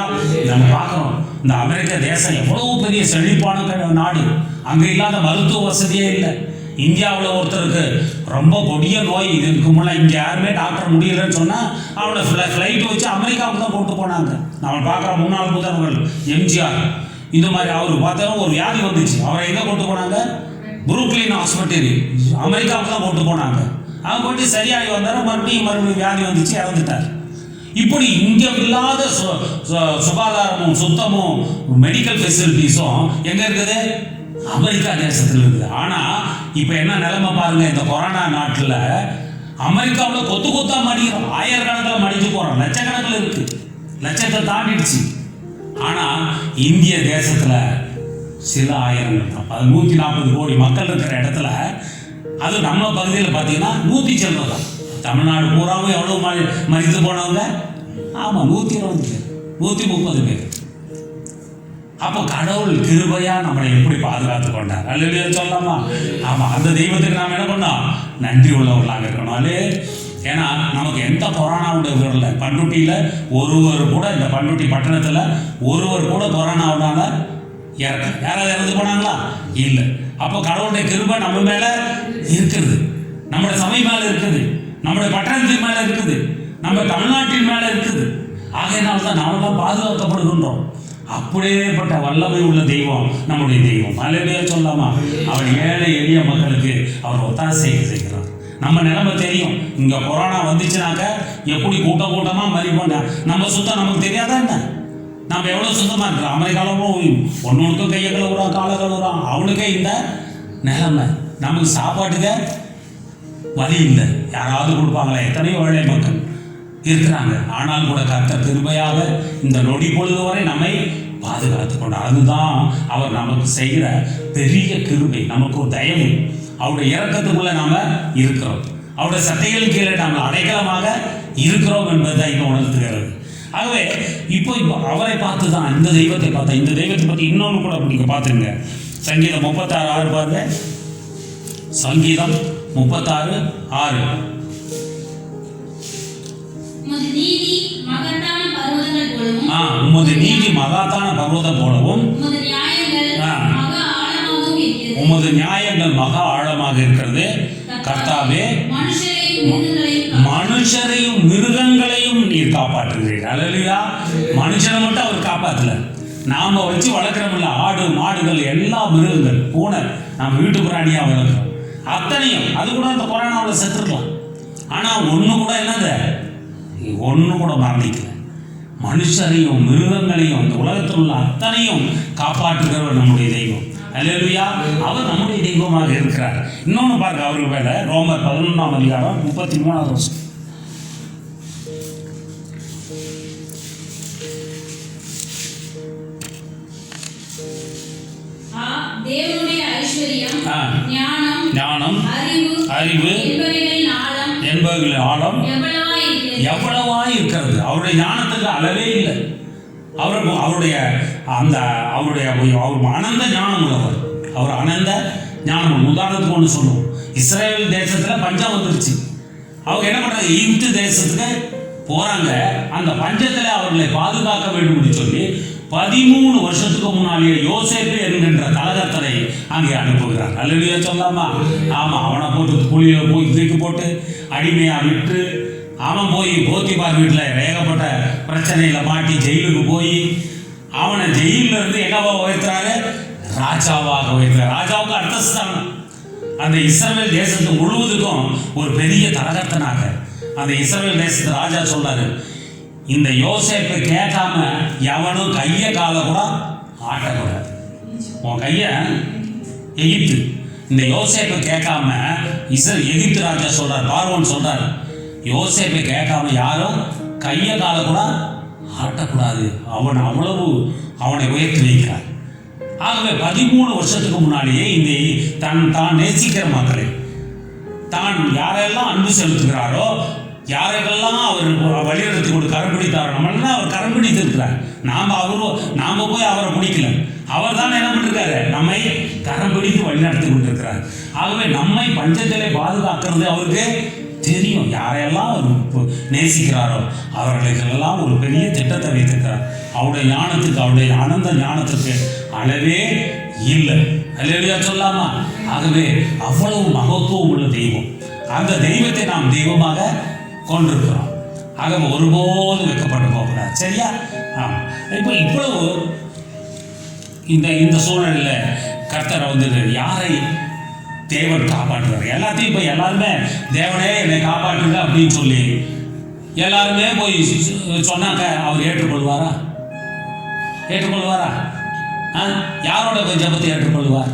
நம்ம பார்க்கிறோம், இந்த அமெரிக்க தேசம் எவ்வளவு பெரிய செழிப்பான நாடு. அங்கே இல்லாத மருத்துவ வசதியே இல்லை. இந்தியாவில் ஒருத்தருக்கு ரொம்ப கொடிய நோய், இதுக்கு முன்னே இங்கே யாருமே டாக்டர் முடியலன்னு சொன்னால் அவனை ஃப்ளைட் வச்சு அமெரிக்காவுக்கு தான் கொண்டு போனாங்க. நம்ம பார்க்குற முன்னாள் முதல்வர்கள் எம்ஜிஆர் இந்த மாதிரி அவர் பார்த்தா ஒரு வியாதி வந்துச்சு. அவரை எங்கே கொண்டு போனாங்க? புரூக்ளின் ஹாஸ்பிட்டல் அமெரிக்காவுக்கு தான் கொண்டு போனாங்க. அவங்க போயிட்டு சரியாகி வந்தார். மறுபடியும் வியாதி வந்துச்சு, இறந்துட்டார். இப்படி இங்கே இல்லாத சுகாதாரமும் சுத்தமும் மெடிக்கல் ஃபெசிலிட்டிஸும் எங்கே இருக்குது? அமெரிக்கா தேசத்தில் இருக்குது. ஆனால் இப்போ என்ன நிலைமை பாருங்க. இந்த கொரோனா நாட்டில் அமெரிக்காவில் கொத்து கொத்தா மடிக்கிறோம். ஆயிரக்கணக்கில் மடிச்சு போகிறோம். லட்சக்கணக்கில் இருக்கு, லட்சத்தை தாண்டிடுச்சு. ஆனால் இந்திய தேசத்தில் சில ஆயிரங்கள் தான். 140 கோடி மக்கள் இருக்கிற இடத்துல, அது நம்ம பகுதியில் பார்த்தீங்கன்னா 100 சில்லறை தான். தமிழ்நாடு பூராவும் எவ்வளோ மறித்து போனவங்க? ஆமாம், 120 பேர், 130 பேர். அப்போ கடவுள் கிருபையா நம்மளை எப்படி பாதுகாத்து கொண்டார். அல்லேலூயா சொல்லாமா? ஆமாம், அந்த தெய்வத்துக்கு நாம் என்ன பண்ணோம்? நன்றி உள்ளவர்களாக இருக்கணும். ஏன்னா நமக்கு எந்த கொரோனாவுடைய வரல. பண்ருட்டியில் ஒருவர் கூட, இந்த பண்ருட்டி பட்டணத்தில் ஒருவர் கூட கொரோனாவுனால யாராவது இறந்து போனாங்களா? இல்லை. அப்போ கடவுளுடைய கிருபை நம்ம மேலே இருக்குது, நம்முடைய சபை மேலே இருக்குது, நம்முடைய பட்டணத்தின் மேலே இருக்குது, நம்ம தமிழ்நாட்டின் மேலே இருக்குது. ஆகையினால தான் நாமெல்லாம் பாதுகாக்கப்படுகின்றோம். அப்படியேப்பட்ட வல்லமை உள்ள தெய்வம் நம்முடைய தெய்வம். அல்லேலூயா சொல்லாமா? அவர் ஏழை எளிய மக்களுக்கு அவர் ஒத்தாசை செய்கிறார். நம்ம நிலைமை தெரியும். இங்கே கொரோனா வந்துச்சுனாக்க எப்படி கூட்டமாக மறிப்போம். நம்ம சுத்தம் நமக்கு தெரியாதா என்ன? நம்ம எவ்வளோ சுத்தமாக இருக்கிறோம். அமெரிக்காவில் ஒன்றுக்கும் கையை கழுவுறான், காலை கழுவுறான். அவனுக்கே இந்த நிலைமை. நமக்கு சாப்பாட்டுக்க வழி இல்லை. யாராவது கொடுப்பாங்களே? எத்தனையோ ஏழை மக்கள் இருக்கிறாங்க. ஆனால் கூட கர்த்தர் கிருபையாக இந்த நொடி பொழுது வரை நம்மை பாதுகாத்து கொண்டார். அதுதான் அவர் நமக்கு செய்கிற பெரிய கிருபை. நமக்கு ஒரு தயவு. அவருடைய இரக்கத்துக்குள்ள நாம இருக்கிறோம். அவருடைய சட்டைகள் கீழே நாம் அடைக்கலமாக இருக்கிறோம் என்பதை இங்கே உணர்த்துகிறது. ஆகவே இப்போ அவரை பார்த்து தான், இந்த தெய்வத்தை பார்த்தா, இந்த தெய்வத்தை பற்றி இன்னொன்று கூட நீங்கள் பார்த்துருங்க. சங்கீதம் 36:6 பாருங்க. சங்கீதம் 36:6. உமது நீதி மகாத்தான பர்வதம் போலவும் உமது நியாயங்கள் மகா ஆழமாக இருக்கிறது. கர்த்தாவே, மனுஷரையும் மிருகங்களையும் நீர் காப்பாற்றுகிறீர். அல்லேலூயா. மனுஷனை மட்டும் அவர் காப்பாற்றல, நாம வச்சு வளர்க்குறோம்ல, ஆடு மாடுகள் எல்லா மிருகங்கள் பூனை நம்ம வீட்டு பிராணியா வளர்க்குறோம் அத்தனையும், அது கூட அந்த கொரோனாவில் செத்துருக்கலாம். ஆனால் ஒன்று கூட என்னது, ஒன்று கூட மரணிக்கல. மனுஷரையும் மிருகங்களையும் அந்த உலகத்தில் உள்ள அத்தனையும் காப்பாற்றுகிறவர் நம்முடைய தெய்வம். அல்லேலூயா. அவர் நம்முடைய தெய்வமாக இருக்கிறார். இன்னொன்று பாருங்க, அவருக்கு மேலே ரோமர் 11ஆம் அதிகாரம் 33வது வருஷம். தேவனுடைய ஐஸ்வரியம், ஞானம், அறிவு என்பவைகளின் ஆழம் எவ்வளவாய் இருக்கிறது. அவருடைய ஞானத்துக்கு அளவே இல்லை. அவருடைய அவர் அனந்த ஞானம் உள்ளவர். அவர் அனந்த ஞானம். உதாரணத்துக்கு ஒன்று சொல்லுவோம், இஸ்ரேல் தேசத்தில் பஞ்சம் வந்துருச்சு. அவங்க என்ன பண்ணுறாங்க, ஈப்து தேசத்துக்கு போகிறாங்க. அந்த பஞ்சத்தில் அவர்களை பாதுகாக்க வேண்டும் என்று சொல்லி 13 வருஷத்துக்கு முன்னாலேயே யோசேப்பு என்கின்ற தலகத்தனை அங்கே அனுப்புகிறார். அல்லேலூயா சொல்லாமா? ஆமாம். அவனை போட்டு குழியில் போய் தூக்கி போட்டு அடிமையாக விட்டு அவன் போய் போத்திபார் வீட்டில் ஏகப்பட்ட பிரச்சனையில் மாட்டி ஜெயிலுக்கு போய் அவனை ஜெயிலில் இருந்து என்னவா உயர்த்துறாரு, ராஜாவாக உயர்த்துறாரு. ராஜாவுக்கு அடுத்த ஸ்தானம். அந்த இஸ்ரவேல் தேசத்து முழுவதுக்கும் ஒரு பெரிய தலகத்தனாக அந்த இஸ்ரவேல் தேசத்து ராஜா சொல்றாரு, இந்த யோசேப்பை கேட்காம எவனும் கையை காலை கூட ஆட்டக்கூடாது. உன் கையை எகிப்து, இந்த யோசேப்பை கேட்காம எகிப்து ராஜா சொல்றார், பார்வோன் சொல்றார், யோசேப்பை கேட்காம யாரும் கையை காலை கூட ஆட்டக்கூடாது. அவன் அவ்வளவு அவனை உயர்த்தி வைக்கிறார். ஆகவே 13 வருஷத்துக்கு முன்னாலேயே இந்த தான் நேசிக்கிற மக்களை, தான் யாரெல்லாம் அன்பு செலுத்துகிறாரோ, யாருக்கெல்லாம் அவர் வழிநடத்தி கொண்டு கரம் பிடித்தாரோ, நம்மளாம் அவர் கரம் பிடித்து இருக்கிறார். நாம் போய் அவரை பிடிக்கல, அவர் தான் என்ன பண்ணிருக்காரு, நம்மை கரம் பிடித்து வழிநடத்தி கொண்டிருக்கிறார். ஆகவே நம்மை பஞ்சத்திலே பாதுகாக்கிறது அவருக்கு தெரியும். யாரையெல்லாம் அவர் நேசிக்கிறாரோ அவர்களுக்கெல்லாம் ஒரு பெரிய திட்டத்தை வைத்திருக்கிறார். அவருடைய ஞானத்துக்கு, அவருடைய அனந்த ஞானத்துக்கு அளவே இல்லை. அல்லேலூயா சொல்லாமா? ஆகவே அவ்வளவு மகத்துவம் உள்ள தெய்வம். அந்த தெய்வத்தை நாம் தெய்வமாக கொண்டிருக்கிறோம். ஆகவே ஒருபோதும் வைக்கப்பட்டு போகக்கூடாது. சரியா? ஆமாம். இப்போ இவ்வளவு இந்த சூழலில் கர்த்தர் வந்து யாரை தேவன் காப்பாற்றுவார்? எல்லாத்தையும் இப்போ எல்லாருமே தேவனே என்னை காப்பாற்றுங்க அப்படின்னு சொல்லி எல்லாருமே போய் சொன்னாக்க அவர் ஏற்றுக்கொள்வாரா? ஏற்றுக்கொள்வாரா? யாரோட ஜெபத்தை ஏற்றுக்கொள்வார்?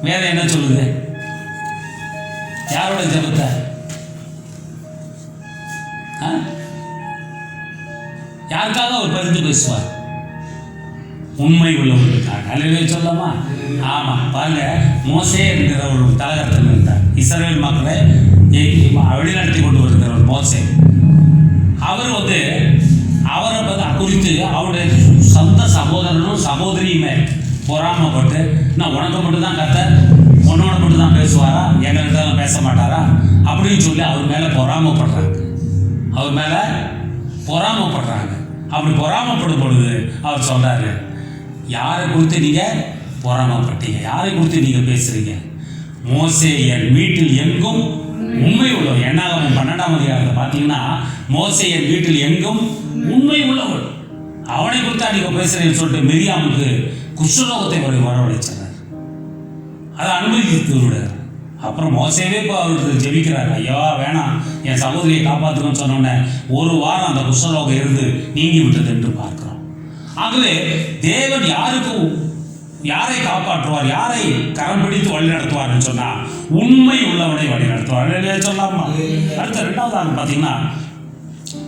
வேற என்ன சொல்லுது? யாரோட ஜெபத்தை? யாருக்காக அவர் பரிந்து பேசுவார்? உண்மை உள்ளவர்களுக்காக. அல்லேலூயா சொல்லாமா? ஆமாம். பாருங்க, மோசே என்கிற ஒரு தலகத்தில் இருந்தார். இஸ்ரவேல் மக்களை வழிநடத்தி கொண்டு வருகிற ஒரு மோசே. அவர் வந்து அவரை குறித்து அவருடைய சொந்த சகோதரனும் சகோதரியுமே பொறாமப்பட்டு, நான் உனக்கு மட்டும்தான் கர்த்தர், உன்னோட மட்டும் தான் பேசுவாரா, எங்கள்கிட்ட பேச மாட்டாரா அப்படின்னு சொல்லி அவர் மேலே பொறாமப்படுறாங்க. அவர் மேலே பொறாமப்படுறாங்க. அப்படி பொறாமப்படும் பொழுது அவர் சொல்றாரு, யாரை குறித்து நீங்கள் பொறாமப்பட்டீங்க? யாரை குறித்து நீங்கள் பேசுறீங்க? மோசே என் வீட்டில் எங்கும் உண்மை உள்ளவர். என்னாகும் 12ஆம் அதிகாரத்தில் பார்த்தீங்கன்னா, மோசே என் வீட்டில் எங்கும் உண்மை உள்ளவர், அவனை குறித்து நீங்கள் பேசுறீங்கன்னு சொல்லிட்டு மிரியாமுக்கு குஷ்டரோகத்தை வரவழைச்சார். அதை அனுமதித்து விடுறார். அப்புறம் மோசேவே இப்போ அவருக்கு ஜெபிக்கிறார், ஐயா வேணாம், என் சகோதரியை காப்பாற்றுக்கணும்னு சொன்னோன்னே ஒரு வாரம் அந்த குஷ்டரோகம் இருந்து நீங்கி விட்டது என்று பார்க்கிறோம். ஆகவே தேவன் யாரை காப்பாற்றுவார், யாரை கரம் பிடித்து வழி நடத்துவார்னு சொன்னா உண்மை உள்ளவனை வழி நடத்துவார். சொல்லாமா? அடுத்த 2வது பார்த்தீங்கன்னா,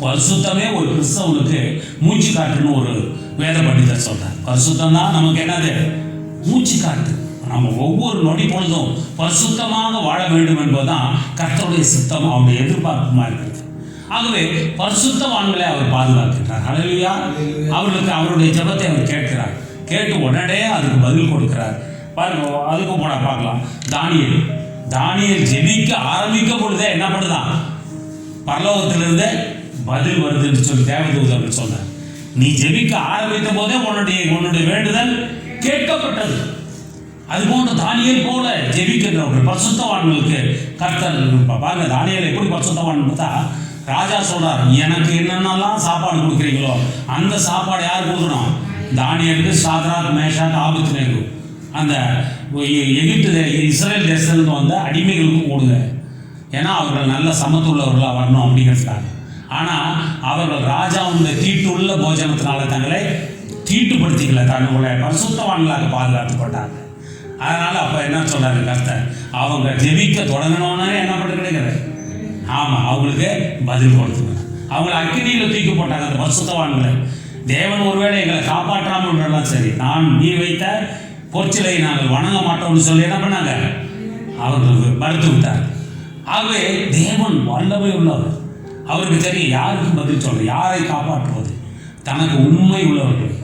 பரிசுத்தமே ஒரு கிறிஸ்தவனுக்கு மூச்சு காட்டுன்னு ஒரு வேத பண்டிதர் சொல்றார். பரிசுத்தம் தான் நமக்கு என்னது? மூச்சு காட்டு. நம்ம ஒவ்வொரு நொடி பொழுதும் பரிசுத்தமாக வாழ வேண்டும் என்பதுதான் கர்த்தருடைய சித்தம், அவருடைய எதிர்பார்ப்புமா இருக்கிறது. ஆகவே பரிசுத்தவான்களை அவர் பாதுகாக்கிறார். அல்லேலூயா. அவர்களுக்கு அவருடைய ஜெபத்தை அவர் கேட்கிறார். கேட்டு உடனே அதுக்கு பதில் கொடுக்கிறார். பாருங்க, அதுக்கு போனா பார்க்கலாம். தானியேல் ஜெபிக்க ஆரம்பிக்கும் பொழுதே என்ன பண்ணுதான்? பரலோகத்திலிருந்து பதில் வருதுன்னு சொல்லி தேவதூதன் சொன்னார். நீ ஜெபிக்க ஆரம்பித்த போதே உன்னுடைய வேண்டுதல் கேட்கப்பட்டது. அதுபோன்று தானியேல் போல ஜெபிக்கின்றவர்கள் பரிசுத்தவான்களுக்கு கர்த்தர் பாருங்க. தானியேல் எப்படி பரிசுத்தவான் பார்த்தா, ராஜா சொல்றார், எனக்கு என்னென்னலாம் சாப்பாடு கொடுக்குறீங்களோ அந்த சாப்பாடு யார் கொடுக்கணும்? தானியேலுக்கு சாத்ராக் மேஷாக் ஆபேத்நேகோ அந்த எகிப்து இஸ்ரேல் தேசத்துலேருந்து வந்த அடிமைகளுக்கும் கொடுங்க. ஏன்னா அவர்கள் நல்ல சமத்துள்ளவர்களாக வரணும் அப்படிங்கிறதுக்காக. ஆனால் அவர்கள் ராஜாவுடைய தீட்டுள்ள போஜனத்தினால தங்களை தீட்டுப்படுத்திக்கல, தங்களை பரிசுத்தவான்களாக பாதுகாத்து கொண்டாங்க. அதனால் அப்போ என்ன சொல்கிறாரு கர்த்தர், அவங்க ஜெபிக்க தொடங்கினோன்னே என்ன பண்ண கிடைக்கிறது? ஆமாம், அவங்களுக்கு பதில் கொடுத்துக்கணும். அவங்களை அக்கினியில் தூக்கி போட்டாங்க அந்த பரிசுத்தவான்களை. தேவன் ஒருவேளை எங்களை காப்பாற்றாமல் விடலாம் சரி, நீ வைத்த பொற்சிலை நாங்கள் வணங்க மாட்டோம்னு சொல்லி என்ன பண்ணாங்க? அவர்கள் மறுத்து விட்டார். ஆகவே தேவன் வல்லமை உள்ளவர். அவருக்கு தெரியும் யாருக்கு பதில் சொல்ல, யாரை காப்பாற்றுவது. தனக்கு உண்மை உள்ளவர்கள்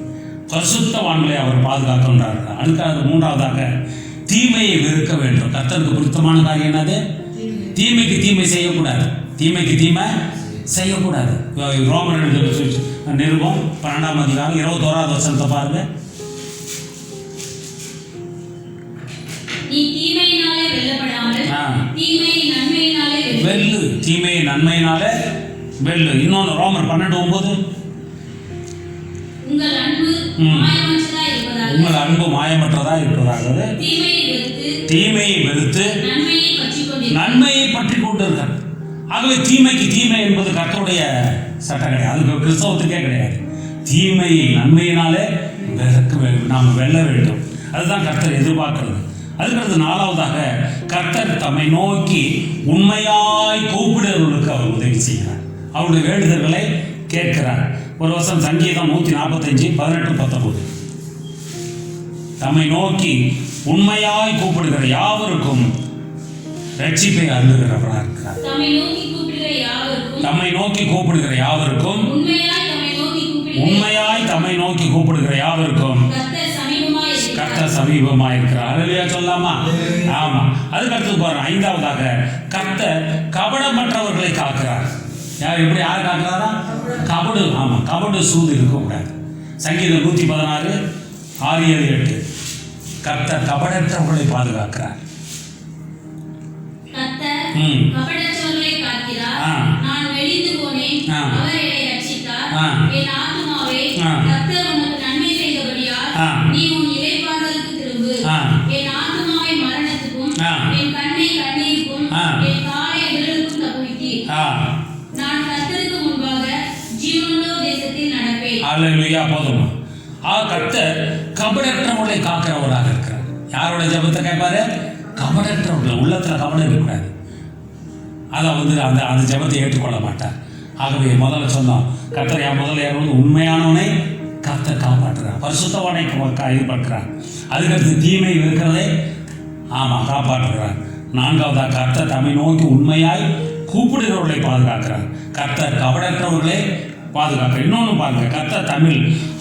பரிசுத்தவான்களை அவர் பாதுகாக்கின்றார். அதுக்காக மூன்றாவதாக தீமையை வெறுக்க வேண்டும். கர்த்தருக்கு பொருத்தமான காரியம் என்னது? தீமைக்கு தீமை செய்யக்கூடாது. தீமைக்கு தீமை செய்யக்கூடாது. ரோமர் நிருபம் 12ஆம் அதிகாரம் 21வது வசனத்தை பாருங்க. நீ தீமையினாலே வெல்லப்படாமல் தீமையை நன்மையினாலே வெல்லு. தீமையை நன்மையினாலே வெல்லு. இன்னொன்று ரோமர் 12:9, உங்கள் அன்பு மாயமற்றதா இருப்பதாக தீமையை வெறுத்து நன்மையை பற்றி கொண்டிருக்கிறார். ஆகவே தீமைக்கு தீமை என்பது கர்த்தருடைய சட்டம் கிடையாது, அது கிறிஸ்தவத்துக்கே கிடையாது. தீமையை நன்மையினாலே நாம் வெல்ல வேண்டும். அதுதான் கர்த்தர் எதிர்பார்க்கிறது. அதுக்கடுத்து நாலாவதாக கர்த்தர் தம்மை நோக்கி உண்மையாய் கூப்பிடுவர்களுக்கு அவர் உதவி செய்கிறார். அவருடைய வேண்டுதல்களை கேட்கிறார். ஒரு வருஷம் சங்கீதம் 145 18-19. தம்மை நோக்கி உண்மையாய் கூப்பிடுகிற யாவருக்கும் ரட்சிப்பை அருளுகிறவராக இருக்கிறார். தம்மை நோக்கி கூப்பிடுகிற யாவருக்கும் உண்மையாய் தம்மை நோக்கி கூப்பிடுகிற யாவருக்கும் கர்த்தர் சமீபமாக இருக்கிறார். அல்லேலூயா சொல்லலாமா? ஆமா. அதுக்கடுத்து பாருங்க, ஐந்தாவதாக கர்த்தர் கபடமற்றவர்களை காக்கிறார். யார் காக்கிறாரா? கபடு. ஆமா, கபடு சூது இருக்கக்கூடாது. சங்கீதம் 116 6 7 8. கர்த்தர் கபடற்றவர்களை பாதுகாக்கிறார். அல்லேலூயா. போதுமா? கர்த்தர் கபடற்றவர்களை காக்கிறவராக இருக்கிறார். யாரோட ஜெபத்தை கேட்பாரு? கபடற்றவர்கள். உள்ளத்தில் கபடம் இருக்கக்கூடாது. அதை அந்த ஜெபத்தை ஏற்றுக்கொள்ள மாட்டார். ஆகவே முதல்ல சொன்னோம், கர்த்தர் முதல்ல உண்மையானவனை கர்த்தர் காப்பாற்றுறார், பரிசுத்தவானை எதிர்பார்க்கிறார். அதுக்கடுத்து தீமை இருக்கிறதே காப்பாற்றுகிறார். நான்காவதாக கர்த்தர் தம்மை நோக்கி உண்மையாய் கூப்பிடுகிறவர்களை பாதுகாக்கிறார். கர்த்தர் கபடற்றவர்களை பாதுகாக்கிறார். இன்னொன்று பாருங்க, கர்த்தர் தமிழ்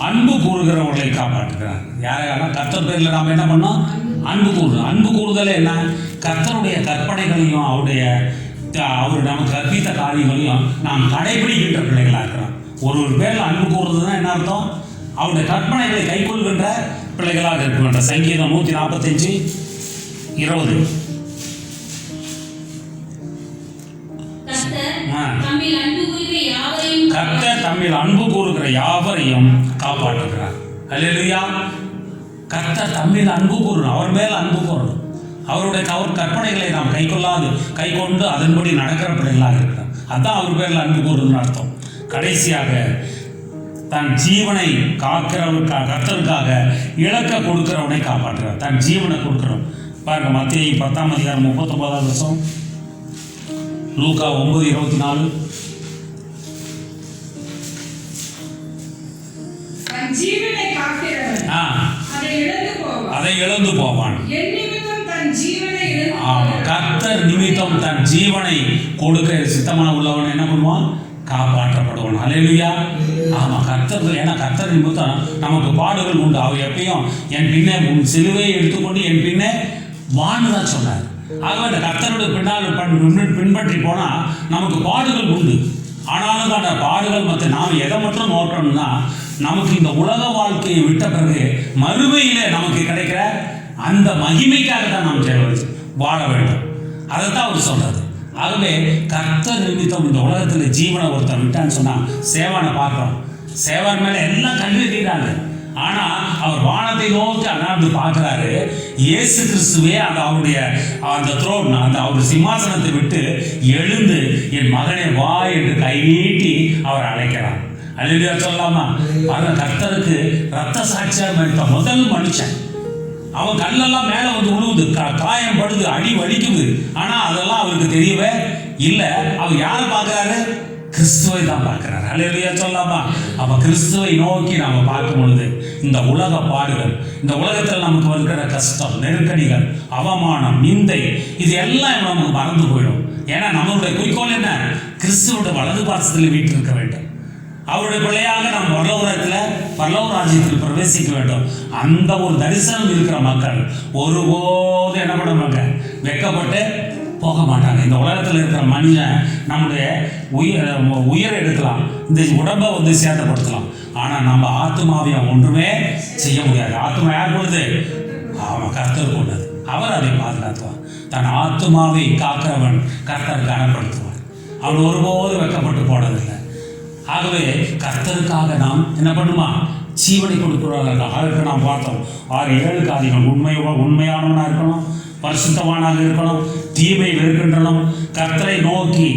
அன்பு கூறுகிறவர்களை காப்பாற்றுகிறார். யாரையான கர்த்தர் பேரில் நாம் என்ன பண்ணோம்? அன்பு கூறுறோம். அன்பு கூறுதல் என்ன? கர்த்தருடைய கற்பனைகளையும் அவர் நமக்கு கற்பித்த காரியங்களையும் நாம் கடைபிடிக்கின்ற பிள்ளைகளாக இருக்கிறோம். ஒரு பேரில் அன்பு கூறுறதுன்னா என்ன அர்த்தம்? அவருடைய கற்பனைகளை கைக்கொள்கின்ற பிள்ளைகளாக இருக்கின்ற. சங்கீதம் 145 20. கர்த்தர் தம்மில் அன்பு கூறுகிற யாவரையும் காப்பாற்றுகிறார். அல்லேலூயா. கர்த்தர் தம்மில் அன்பு கூறணும், அவர் மேல் அன்பு கூறணும். அவருடைய கற்பனைகளை நாம் கைக்கொண்டு அதன்படி நடக்கிற பிள்ளைகளாக இருக்கிறோம். அதுதான் அவர் பேரில் அன்பு கூறுறதுன்னு அர்த்தம். கடைசியாக தன் ஜீவனை காக்கிறவருக்காக, கர்த்தருக்காக இழக்க கொடுக்கிறவனை காப்பாற்றுகிறார். தன் ஜீவனை கொடுக்கிறவன் பாருங்க, மத்தேயு 10ஆம் அதிகாரம் 39வது வசனம், லூக்கா 9:24. அதை இழந்து போவான். கர்த்தர் நிமித்தம் தன் ஜீவனை கொடுக்க சித்தமான உள்ளவன் என்ன பண்ணுவான்? காப்பாற்றப்படுவான். அல்லேலூயா. ஆமா, கர்த்தர். ஏன்னா கர்த்தர் நிமித்தம் நமக்கு பாடுகள் உண்டு. அவர் எப்பயும் என் பின்னே சிலுவையை எடுத்துக்கொண்டு என் பின்னே வான்னு சொன்னார். ஆகவே அந்த கர்த்தருடைய பின்பற்றி போனா நமக்கு பாடுகள் உண்டு. ஆனாலும் அந்த பாடுகள் நாம் எதை மட்டும் நோக்கணும்னா, நமக்கு இந்த உலக வாழ்க்கையை விட்ட பிறகு மறுமையிலே நமக்கு கிடைக்கிற அந்த மகிமைக்காக தான் நாம் வாழ வேண்டும். அதைத்தான் அவர் சொல்றாரு. ஆகவே கர்த்தர் நிமித்தம் இந்த உலகத்தில் ஜீவனை ஒருத்தர் விட்டான்னு சொன்னா சேவானை பார்க்கிறோம். சேவான் மேல எல்லாம் கல்லெறிகிறாங்க. ஆனா அவர் வானத்தை நோக்கி அண்ணாந்து பார்க்கிறாரு. இயேசு கிறிஸ்துவே அவருடைய அந்த த்ரோன், அந்த அவர் சிம்மாசனத்தை விட்டு எழுந்து என் மகனே வா என்று கை நீட்டி அவர் அழைக்கிறார். அல்லேலூயா சொல்லலாமா? கர்த்தருக்கு ரத்த சாட்சியாக மறித்த முதல் மனுஷன். அவன் கல்லெல்லாம் மேலே வந்து விழுவுது, காயம் படுது, அடி வலிக்குது. ஆனா அதெல்லாம் அவருக்கு தெரியவே இல்லை. அவர் யாரை பார்க்கிறாரு? கிறிஸ்துவை தான் பார்க்கிறார். அல்லேலூயா சொல்லலாமா? அப்ப கிறிஸ்துவை நோக்கி நாம பார்க்கும் பொழுது இந்த உலக பாடுகள், இந்த உலகத்தில் நமக்கு வருகிற கஷ்டம், நெருக்கடிகள், அவமானம், நிந்தை, இது எல்லாம் நமக்கு மறந்து போயிடும். ஏன்னா நம்மளுடைய குறிக்கோள் என்ன? கிறிஸ்துவோட வலது பாசத்தில் வீட்டிருக்க வேண்டும். அவருடைய பிள்ளையாக நாம் பரலோக ராஜ்யத்தில் பிரவேசிக்க வேண்டும். அந்த ஒரு தரிசனம் இருக்கிற மக்கள் ஒருபோது என்ன பண்ணுவாங்க? வெட்கப்பட்டு போக மாட்டாங்க. இந்த உலகத்தில் இருக்கிற மனிதன் நம்முடைய உயிரை எடுக்கலாம், இந்த உடம்பை வந்து சேதப்படுத்தலாம். ஆனால் நம்ம ஆத்மாவை ஒன்றுமே செய்ய முடியாது. ஆத்மா யார் கொண்டது? அவன் கர்த்தர் கொண்டது. அவர் அதை பாதுகாத்துவார். தன் ஆத்மாவை காக்கிறவன் கர்த்தர் கனப்படுத்துவார். அவன் ஒருபோது வெட்கப்பட்டு போனதில்லை. ஆகவே கர்த்தருக்காக நாம் என்ன பண்ணுமா? ஜீவனை கொடுக்கிறார்கள். அதற்கு நாம் பார்த்தோம் 6-7 காரியங்கள். உண்மையானவனாக இருக்கணும், பரிசுத்தவானாக இருக்கணும், தீமை வெறுக்கின்றனும், கர்த்தரை நோக்கி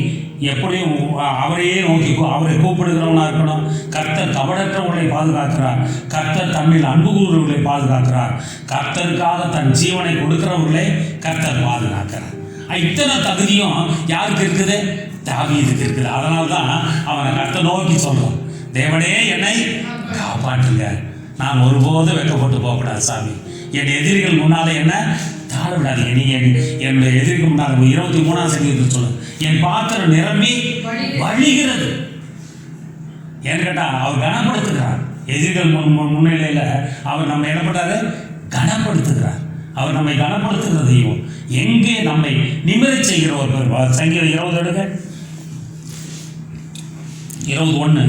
எப்படியும் அவரையே நோக்கி அவரை கூப்பிடுகிறவனாக இருக்கணும். கர்த்தர் கபடற்றவர்களை பாதுகாக்கிறார். கர்த்தர் தன்னில் அன்பு கூறுவர்களை பாதுகாக்கிறார். கர்த்தருக்காக தன் ஜீவனை கொடுக்கிறவர்களை கர்த்தர் பாதுகாக்கிறார். இத்தனை தகுதியும் யாருக்கு இருக்குது? தாவீதுக்கு இருக்குது. அதனால தான் அவனை கர்த்தர் நோக்கி சொல்றான், தேவனே என்னை காப்பாற்றுங்க, நான் ஒருபோதும் வெட்கப்பட்டு போகக்கூடாது சாமி. என் எதிரிகள் முன்னாலே என்ன தாழ விடாதீங்க. நீங்க என்னுடைய எதிரிக்கு முன்னால் 23ஆம் சங்கீதத்தில் சொல்லுங்க, என் பாத்திரம் நிரம்பி வழிகிறது. ஏன்னு கேட்டா அவர் கனப்படுத்துகிறார். எதிரிகள் முன்னிலையில அவர் நம்ம என்ன பண்றாரு? கனப்படுத்துகிறார். அவர் நம்மை கனப்படுத்துகிறதையும் எங்கே நம்மை நிமிரச் செய்கிற ஒரு பேர். சங்கீதம் 20 எடுங்க, 21.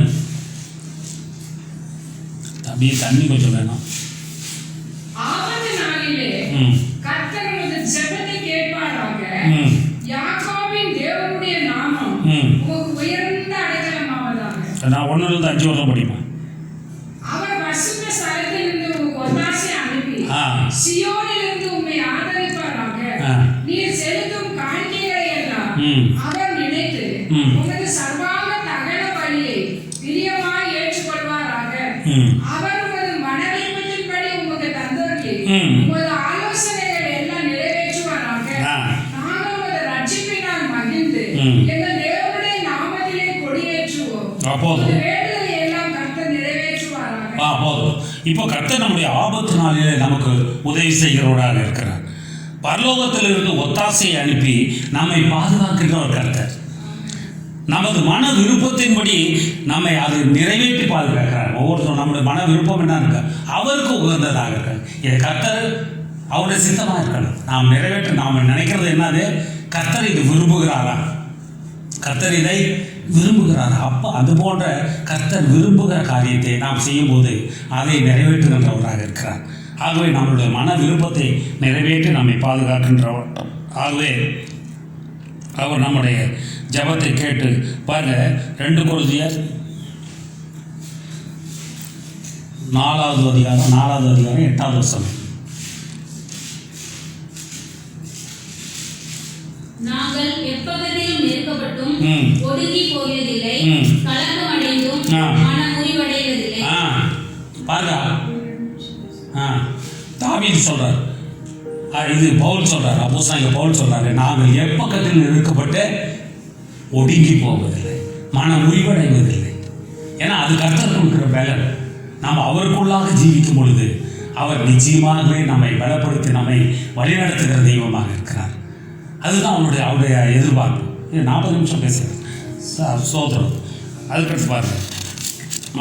அப்படியே தண்ணி கொஞ்சம் வேணும். ஆபத்து நாளிலே கர்த்தர் உமது ஜெபத்தை கேட்பாராக. யாக்கோபின் தேவனுடைய நாமம் உமக்கு உயர்ந்த அடைக்கலமாவதாக. நான் 1-5 வருஷம் படிப்பேன். அவர் பரிசுத்த ஸ்தலத்திலிருந்து உமக்கு ஒத்தாசை அனுப்பி சியோனிலிருந்து உம்மை ஆதரிப்பாராக. நீர் செலுத்தும் காணிக்கைகளை எல்லாம் அவர் நினைத்து உமது சர்வாங்க தகன பலியை பிரியமாய் ஏற்றுக்கொள்வாராக. அவர் உமது மனவிருப்பத்தின்படி உமக்கு தந்தருளி உமது ஆலோசனைகள் எல்லாம் நிறைவேற்றுவாராக. நாங்கள் உமது ரட்சிப்பினால் மகிழ்ந்து எங்கள் தேவனுடைய நாமத்திலே கொடியேற்றுவோம். வேண்டுதலை எல்லாம் கர்த்தர் நிறைவேற்றுவாராக. போதும். இப்போ கர்த்தர் நம்முடைய ஆபத்து நாளிலே நமக்கு உதவி செய்கிறவராக இருக்கிறார். பரலோகத்திலிருந்து ஒத்தாசையை அனுப்பி நம்மை பாதுகாக்கின்ற ஒரு கர்த்தர். நமது மன விருப்பத்தின்படி நம்மை அது நிறைவேற்றி பாதுகாக்கிறார். ஒவ்வொருத்தரும் நம்முடைய மன விருப்பம் என்ன இருக்க அவருக்கு உகந்ததாக இருக்க. இது கர்த்தர் அவருடைய சித்தமாக இருக்கணும். நாம் நிறைவேற்ற நாம் நினைக்கிறது என்னது? கர்த்தர் இது விரும்புகிறாரா? கர்த்தர் இதை விரும்புகிறாரா? அப்போ அது போன்ற கர்த்தர் விரும்புகிற காரியத்தை நாம் செய்யும்போது அதை நிறைவேற்றுகின்றவராக இருக்கிறார். ஆகவே நம்மளுடைய மன விருப்பத்தை நிறைவேற்றி நம்மை பாதுகாக்கின்றவர். ஆகவே அவர் நம்முடைய ஜபத்தை கேட்டு பாருங்க. 2 கொரிந்தியர் 4வது அதிகாரம் 8வது வசனம். நாங்கள் எப்பகுதியிலும் நெருக்கப்பட்டும் ஒடுங்கி போகிறதில்லை, கலக்கம் அடைந்தும் மனம் முறிவடைவதில்லை. பாருங்க, தாவீது சொல்றார், இது பவுல் சொல்றார், அப்போஸ்தலனாகிய பவுல் சொல்றாரு, நாங்கள் எப்பக்கத்தில் நெருக்கப்பட்டு ஒடுங்கி போவதில்லை, மனம் முறிவடைவதில்லை. ஏன்னா அது கர்த்தர் கொடுக்கிற பலன். நாம் அவருக்குள்ளாக ஜீவிக்கும் பொழுது அவர் நிச்சயமாகவே நம்மை பலப்படுத்தி நம்மை வழிநடத்துகிற தெய்வமாக இருக்கிறார். அதுதான் அவருடைய எதிர்பார்ப்பு. 40 நிமிஷம் பேசுகிறேன் சோதரம். அதுக்கடுத்து பாருங்க,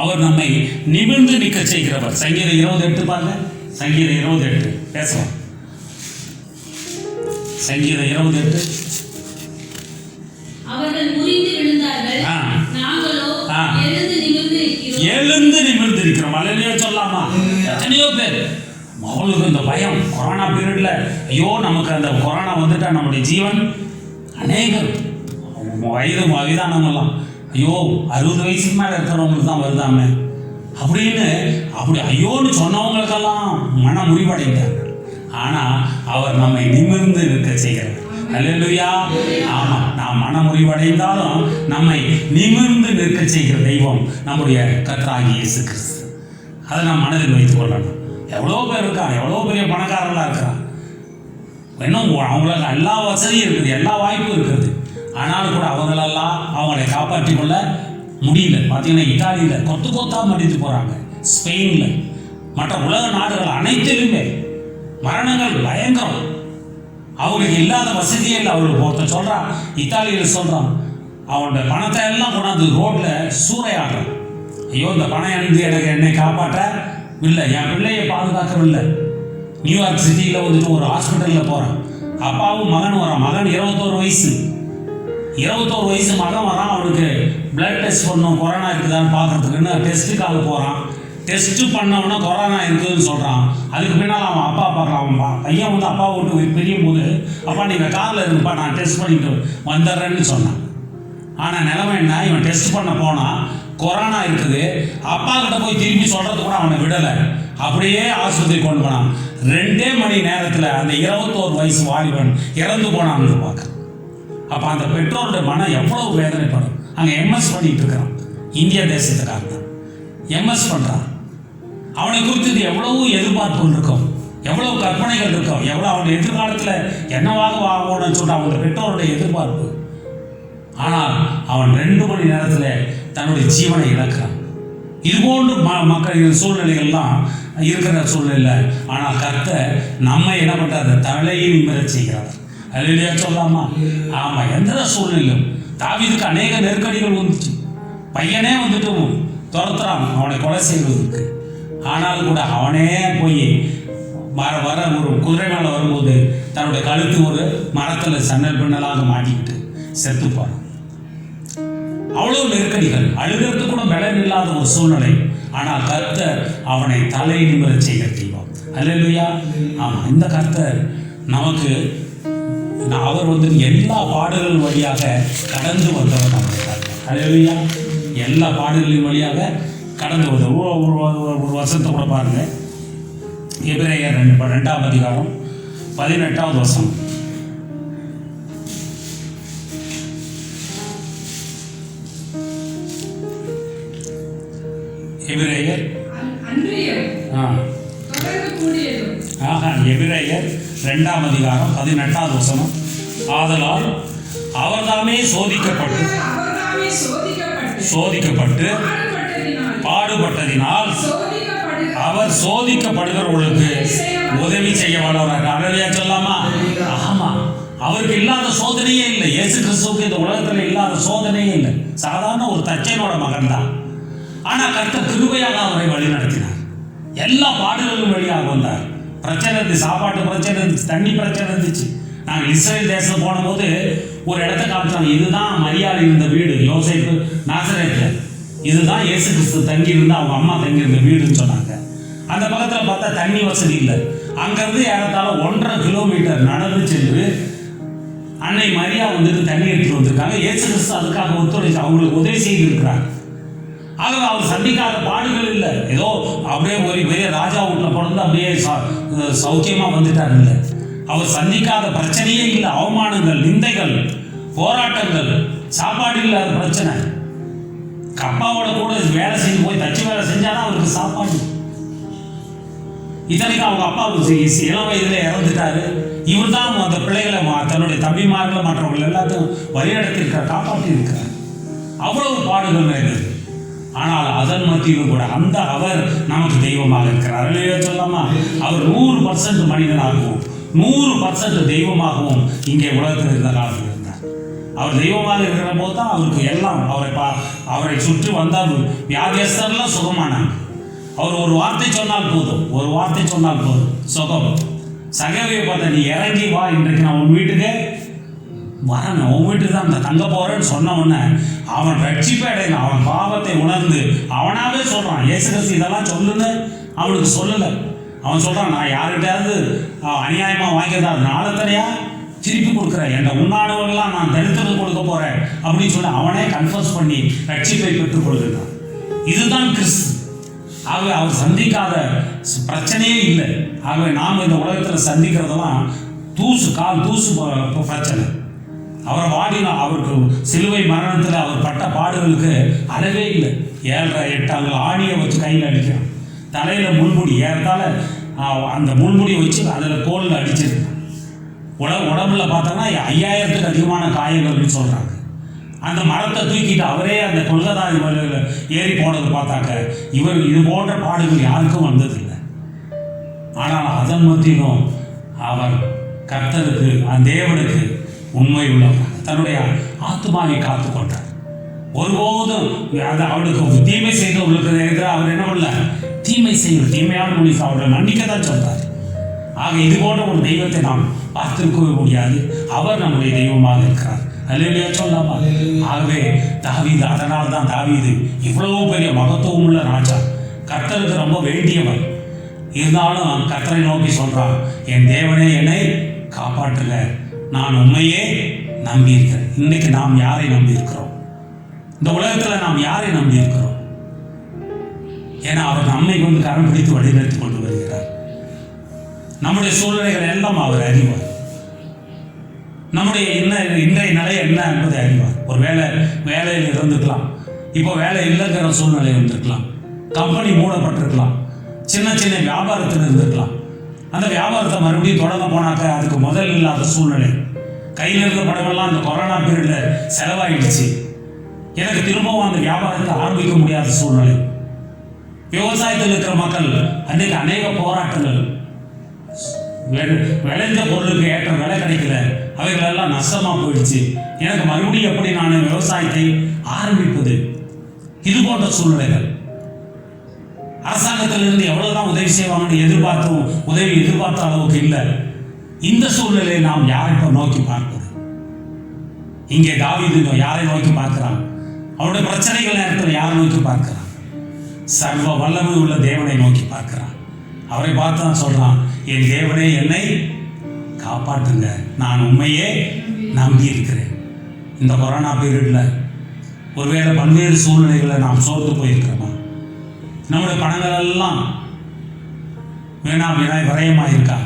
அவர் நம்மை நிமிர்ந்து நிற்க செய்கிறவர். சங்கீதம் 28 பாருங்க. சங்கீதம் 28 பேசலாம். சங்கீதம் 28. அவர்கள் முறிந்து விழுந்தார்கள், நாங்களோ எழுந்து நிமிர்ந்து இருக்கிறோம். எழுந்து நிமிர்ந்து இருக்கிறோம். அல்லேலூயா சொல்லாமா? எத்தனையோ பேர் அவளுக்கு இந்த பயம் கொரோனா பீரியடில், ஐயோ நமக்கு அந்த கொரோனா வந்துட்டா நம்முடைய ஜீவன் அநேகர் வயதானவங்கலாம், ஐயோ 60 வயசுக்கு மேலே இருக்கிறவங்களுக்கு தான் வருதாமே அப்படின்னு அப்படி ஐயோன்னு சொன்னவங்களுக்கெல்லாம் மன முறிவடைந்தார்கள். ஆனால் அவர் நம்மை நிமிர்ந்து நிற்க செய்கிறார். அல்லேலூயா. ஆமாம், நாம் மன முறிவடைந்தாலும் நம்மை நிமிர்ந்து நிற்க செய்கிற தெய்வம் நம்முடைய கர்த்தராகிய இயேசு கிறிஸ்து. அதை நாம் மனதில் வைத்துக் கொள்ளணும். எவ்வளோ பேர் இருக்காங்க, எவ்வளோ பெரிய பணக்காரர்களாக இருக்கிறாங்க, இன்னும் அவங்களுக்கு எல்லா வசதியும் இருக்குது, எல்லா வாய்ப்பும் இருக்குது. ஆனாலும் கூட அவங்களெல்லாம் அவங்களை காப்பாற்றி கொள்ள முடியல. பார்த்தீங்கன்னா இத்தாலியில் கொத்து கொத்தா மடித்து போகிறாங்க, ஸ்பெயினில், மற்ற உலக நாடுகள் அனைத்திலுமே மரணங்கள் பயங்கரம். அவங்களுக்கு இல்லாத வசதியே இல்லை. அவங்களுக்கு ஒருத்தர் சொல்கிறான், இத்தாலியில் சொல்கிறான், அவனோட பணத்தை எல்லாம் கொண்டாந்து ரோட்டில் சூறையாடுறான். ஐயோ இந்த பணம் எனக்கு என்னை காப்பாற்ற இல்லை, என் பிள்ளையை பாதுகாக்கவில்லை. நியூயார்க் சிட்டியில் வந்துட்டு ஒரு ஹாஸ்பிட்டலில் போகிறான், அப்பாவும் மகன் வரான். மகன் 21 வயசு மகன் வரான். அவனுக்கு பிளட் டெஸ்ட் பண்ணணும், கொரோனா இருக்குதான்னு பார்க்கறதுக்குன்னு டெஸ்ட்டுக்காக போகிறான். டெஸ்ட்டு பண்ணவொன்னே கொரோனா இருக்குதுன்னு சொல்கிறான். அதுக்கு பின்னால் அவன் அப்பா பார்க்குறான். அவன் பையன் வந்து அப்பா விட்டு பிரியும் போது, அப்பா நீங்கள் காரில் இருக்குப்பா, நான் டெஸ்ட் பண்ணிட்டு வந்துடுறேன்னு சொன்னான். ஆனால் நிலைமை என்ன, இவன் டெஸ்ட் பண்ண போனால் கொரோனா இருக்குது. அப்பா கிட்ட போய் திரும்பி சொல்கிறது கூட அவனை விடலை. அப்படியே ஆஸ்பத்திரி கொண்டு போனான். 2 மணி நேரத்தில் அந்த 21 வயசு வாலிபன் இறந்து போனான்னு பார்க்க. அப்போ அந்த பெற்றோருடைய மனம் எவ்வளவு வேதனைப்படும். அங்கே எம்எஸ் பண்ணிட்டு இருக்கிறான், இந்திய தேசத்துக்காக தான் எம்எஸ் பண்ணுறான். அவனை குறித்து எவ்வளவு எதிர்பார்ப்புகள் இருக்கும், எவ்வளவு கற்பனைகள் இருக்கும், எவ்வளோ அவன் எதிர்காலத்தில் என்னவாக ஆகணும்னு சொல்லிட்டு அவங்க பெற்றோருடைய எதிர்பார்ப்பு. ஆனால் அவன் 2 மணி நேரத்தில் தன்னுடைய ஜீவனை இழக்கிறான். இதுபோன்று மக்கள் சூழ்நிலைகள்லாம் இருக்கிற சூழ்நிலை. ஆனால் கர்த்தர் நம்மை என்ன பண்ணுறாரு, தலையை நிமிரச் செய்கிறார். அல்லேலூயா சொல்லாமா? ஆமாம், எந்த சூழ்நிலையும் தாவீதுக்கு அநேக நெருக்கடிகள் வந்துச்சு. பையனே வந்துட்டு துரத்துறான் அவனை கொலை செய்வதற்கு. ஆனாலும் கூட அவனே போய் வர ஒரு குதிரை மேலே வரும்போது தன்னுடைய கழுத்து ஒரு மரத்தில் சன்னல் பின்னலாக மாட்டிக்கிட்டு செத்து போறான். அவ்வளோ நெருக்கடிகள், அழுகிறது கூட பலன் இல்லாத ஒரு சூழ்நிலை. ஆனால் கர்த்தர் அவனை தலை நிமிரச் செய்கிற தெய்வம். அல்லேலூயா. ஆமாம், இந்த கர்த்தர் நமக்கு அவர் வந்து எல்லா பாடுகள் வழியாக கடந்து வந்தவர் நம்முடைய கர்த்தர். அல்லேலூயா. எல்லா பாடுகளின் வழியாக கடந்து வந்த ஒரு வருஷத்தை கூட பாருங்க. எபிரேயர் 2ஆம் அதிகாரம் 18வது வசனம். எபிரேயர் எபிரேயர் 2ஆம் அதிகாரம் 18வது வசனம். ஆதலால் அவர்தாமே சோதிக்கப்பட்டு பாடுபட்டதினால் அவர் சோதிக்கப்படுகிறவர்களுக்கு உதவி செய்ய வல்லவராக. அல்லேலூயா சொல்லாமா? ஆமா, அவருக்கு இல்லாத சோதனையே இல்லை. இயேசு கிறிஸ்துவுக்கு இந்த உலகத்தில் இல்லாத சோதனையே இல்லை. சாதாரண ஒரு தச்சையனோட மகன் தான். ஆனால் கர்த்தர் கிருபையாக அவரை வழி நடத்தினார். எல்லா பாடுகளும் வழியாக வந்தார். பிரச்சனை இருந்துச்சு, சாப்பாட்டு பிரச்சனை இருந்துச்சு, தண்ணி பிரச்சனை இருந்துச்சு. நாங்கள் இஸ்ரேல் தேசம் போனபோது ஒரு இடத்த காமிச்சாங்க. இதுதான் மரியாதை இருந்த வீடு, யோசேப்பு நாசரேத்தில். இதுதான் இயேசு கிறிஸ்து தங்கி இருந்தா அவங்க அம்மா தங்கி இருந்த வீடுன்னு சொன்னாங்க. அந்த பக்கத்தில் பார்த்தா தண்ணி வசதி இல்லை. அங்கேருந்து ஏறத்தாழ 1.5 கிலோமீட்டர் நடந்து சென்று அன்னை மரியா வந்துட்டு தண்ணி எடுத்துட்டு வந்திருக்காங்க. இயேசு கிறிஸ்து அதுக்காக ஒத்துழைச்சு அவங்களுக்கு உதவி செய்திருக்கிறார். ஆகவே அவர் சந்திக்காத பாடுகள் இல்லை. ஏதோ அப்படியே ஒரு பெரிய ராஜா வீட்டில் பிறந்து அப்படியே சௌக்கியமாக வந்துட்டார் இல்லை. அவர் சந்திக்காத பிரச்சனையே இல்லை. அவமானங்கள், நிந்தைகள், போராட்டங்கள், சாப்பாடு இல்லாத பிரச்சனை. அப்பாவோட கூட வேலை செஞ்சு போய் தச்சு வேலை செஞ்சாதான் அவருக்கு சாப்பாடு. இத்தனைக்கு அவங்க அப்பா இளம் வயதில் இறந்துட்டாரு. இவர் தான் அந்த பிள்ளைகளை தன்னுடைய தம்பிமார்களை மற்றவர்கள் எல்லாத்தையும் வழிநடத்திருக்கார், காப்பாற்றி இருக்கிறார். அவ்வளவு பாடுகள் இருக்குது. ஆனால் அதன் மத்தியிலும் கூட அந்த அவர் நமக்கு தெய்வமாக இருக்கிறார். அல்லேலூயா சொல்லாமா? அவர் 100% மனிதனாகவும் 100% தெய்வமாகவும் இங்கே உலகத்தில் இருந்த காலத்தில் இருந்தார். அவர் தெய்வமாக இருக்கிற போது தான் அவருக்கு எல்லாம் அவரை சுற்றி வந்தால் வியாதியஸ்தர்லாம் சுகமானாங்க. அவர் ஒரு வார்த்தை சொன்னால் போதும் சுகம். சகேவியை பார்த்தா, நீ இறங்கி வா, இன்றைக்கு நான் உன் வீட்டுக்கு வரணும், உன் வீட்டுக்கு தான் அந்த தங்க போகிறேன்னு சொன்ன உடனே அவன் ரட்சிப்பே அடையணும். அவன் பாவத்தை உணர்ந்து அவனாவே சொல்கிறான். இயேசு கிறிஸ்து இதெல்லாம் சொல்லுன்னு அவனுக்கு சொல்லலை. அவன் சொல்கிறான், நான் யார்கிட்டயாவது அநியாயமாக வாங்கியதா நாளத்தனையா திருப்பி கொடுக்குறேன், என்ற உண்ணானவர்கள்லாம் நான் தடுத்தது கொடுக்க போகிறேன் அப்படின்னு சொல்லி அவனே கன்ஃபர்ஸ் பண்ணி ரட்சிப்பை பெற்றுக் கொள்கிறான். இதுதான் கிறிஸ்து. ஆகவே அவர் சந்திக்காத பிரச்சனையே இல்லை. ஆகவே நாம் இந்த உலகத்தில் சந்திக்கிறதெல்லாம் கால் தூசு பிரச்சனை. அவர் வாடினால் அவருக்கு சிலுவை மரணத்தில் அவர் பட்ட பாடுகளுக்கு அளவே இல்லை. 7 8 அங்கே ஆணியை வச்சு கையில் அடிக்கிறான். தலையில் முள்முடி ஏறத்தால அந்த முள்முடியை வச்சு அதில் கோலில் அடிச்சிருக்கான். உடம்புல பார்த்தோன்னா 5000த்துக்கு அதிகமான காயங்கள்னு சொல்கிறாங்க. அந்த மரத்தை தூக்கிட்டு அவரே அந்த கொல்கதாரி மலையில் ஏறி போனது பார்த்தாக்க இவர் இது போன்ற பாடுகள் யாருக்கும் வந்ததில்லை. ஆனால் அதன் மத்தியிலும் அவர் கர்த்தருக்கு, அந்த தேவனுக்கு உண்மை உள்ளவர், தன்னுடைய ஆத்மாவை காத்து கொண்டார். ஒருபோதும் அது அவளுக்கு தீமை செய்தவர்களுக்கு எதிராக அவர் என்ன பண்ணல, தீமை செய்யும் தீமையான மொழிக்கு அவரை மன்னிக்க தான் சொல்றார். ஆக இது போன்ற ஒரு தெய்வத்தை நாம் பார்த்திருக்கவே முடியாது. அவர் நம்முடைய தெய்வமாக இருக்கிறார். அல்லேலூயா சொல்லாமா? ஆகவே தாவீது, அதனால் தான் தாவீது இவ்வளவு பெரிய மகத்துவம் உள்ள ராஜா, கர்த்தருக்கு ரொம்ப வேண்டியவர். இருந்தாலும் கர்த்தரை நோக்கி சொல்றான், என் தேவனே என்னை காப்பாற்றுங்க, நான் உண்மையே நம்பி இருக்கிறேன். இன்னைக்கு நாம் யாரை நம்பி இருக்கிறோம்? இந்த உலகத்தில் நாம் யாரை நம்பி இருக்கிறோம்? ஏன்னா அவர் நம்மை கொண்டு கரம் பிடித்து வழிநடத்தி கொண்டு வருகிறார். நம்முடைய சூழ்நிலைகள் எல்லாம் அவர் அறிவார். நம்முடைய இன்றைய நிலை என்ன என்பதை அறிவார். ஒரு வேலையில் இருந்துக்கலாம், இப்போ வேலை இல்லைங்கிற சூழ்நிலை இருந்திருக்கலாம், கம்பெனி மூடப்பட்டிருக்கலாம், சின்ன சின்ன வியாபாரத்தில் இருந்திருக்கலாம். அந்த வியாபாரத்தை மறுபடியும் தொடங்க போனாக்க அதுக்கு முதல் இல்லாத சூழ்நிலை. கையில் இருந்த படமெல்லாம் அந்த கொரோனா பீரியடில் செலவாயிடுச்சு. எனக்கு திரும்பவும் அந்த வியாபாரத்தை ஆரம்பிக்க முடியாத சூழ்நிலை. விவசாயத்தில் இருக்கிற மக்கள் அன்றைக்கு அநேக போராட்டங்கள், விளைஞ்ச பொருளுக்கு ஏற்ற விலை கிடைக்கல, அவைகளெல்லாம் நஷ்டமாக போயிடுச்சு. எனக்கு மறுபடியும் எப்படி நான் விவசாயத்தை ஆரம்பிப்பது? இது போன்ற சூழ்நிலைகள். அரசாங்கத்திலிருந்து எவ்வளவுதான் உதவி செய்வாங்கன்னு எதிர்பார்த்த அளவுக்கு இல்லை. இந்த சூழ்நிலையை நாம் யாரை நோக்கி பார்ப்பது? இங்கே தாவீது யாரை நோக்கி பார்க்கிறான்? அவருடைய பிரச்சனைகள் நேரத்தில் யாரை நோக்கி பார்க்கிறான்? சர்வ வல்லமை உள்ள தேவனை நோக்கி பார்க்கிறான். அவரை பார்த்து தான் சொல்றான், என் தேவனே என்னை காப்பாற்றுங்க, நான் உண்மையே நம்பி இருக்கிறேன். இந்த கொரோனா பீரியட்ல ஒருவேளை பல்வேறு சூழ்நிலைகளை நாம் சோர்ந்து போயிருக்கிறோமா? நம்முடைய பணங்கள் எல்லாம் விரயமாக இருக்கா?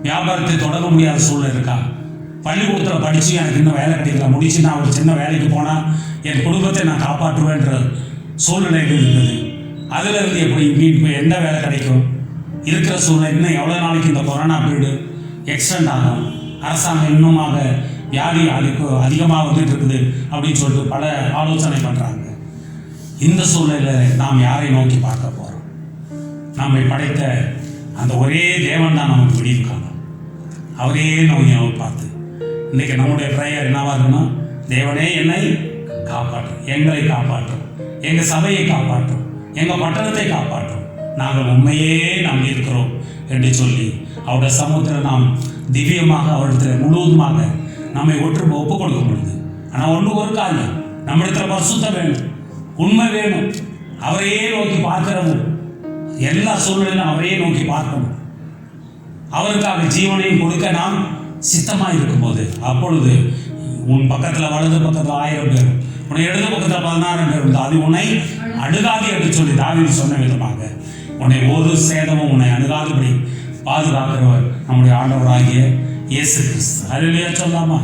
வியாபாரத்தை தொடங்க முடியாத சூழ்நிலை இருக்கா? பள்ளிக்கூடத்தில் படித்து எனக்கு இன்னும் வேலை கிடைக்கல, முடிச்சு நான் ஒரு சின்ன வேலைக்கு போனால் என் குடும்பத்தை நான் காப்பாற்றுவேன்ற சூழ்நிலைகள் இருக்குது. அதில் இருந்து எப்படி இப்போ எந்த வேலை கிடைக்கும்? இருக்கிற சூழ்நிலை இன்னும் எவ்வளோ நாளைக்கு இந்த கொரோனா பீரியடு எக்ஸ்டெண்ட் ஆகும்? அரசாங்கம் இன்னுமாக வியாதி அதிகமாக வந்துட்டு இருக்குது அப்படின்னு சொல்லிட்டு பல ஆலோசனை பண்ணுறாங்க. இந்த சூழ்நிலையில் நாம் யாரை நோக்கி பார்க்க போகிறோம்? நம்மை படைத்த அந்த ஒரே தேவன் தான் நமக்கு விடிவு காணும். அவரே நோக்கி பார்த்து இன்றைக்கி நம்முடைய ப்ரேயர் என்னவாக இருக்கணும்? தேவனே என்னை காப்பாற்றும், எங்களை காப்பாற்றும், எங்கள் சபையை காப்பாற்றும், எங்கள் பட்டணத்தை காப்பாற்றும், நாங்கள் உண்மையே நம்பி இருக்கிறோம் என்று சொல்லி அவருடைய சமூகத்தில் நாம் திவ்யமாக அவரிடத்தில் முழுவதுமாக நம்மை ஒப்பு கொடுக்க முடியுது. ஆனால் ஒன்று ஒரு காரியம், நம்மிடத்தில் பரிசுத்தம் வேணும், உண்மை வேணும், அவரையே நோக்கி பார்க்கிறோம். எல்லா சூழ்நிலையிலும் அவரையே நோக்கி பார்க்கணும். அவருக்காக ஜீவனையும் கொடுக்க நாம் சித்தமாக இருக்கும்போது, அப்பொழுது உன் பக்கத்தில் வலது பக்கத்தில் 1000 பேர், உன்னை இடது பக்கத்தில் 16 பேர் இருந்தால் அது உன்னை அணுகாது என்று சொல்லி தாவீது சொன்ன விதமாக உன்னை ஒரு சேதமும் உன்னை அணுகாதபடி பாதுகாக்கிறவர் நம்முடைய ஆண்டவராகிய இயேசு கிறிஸ்து. அல்லேலூயா சொல்லாமா?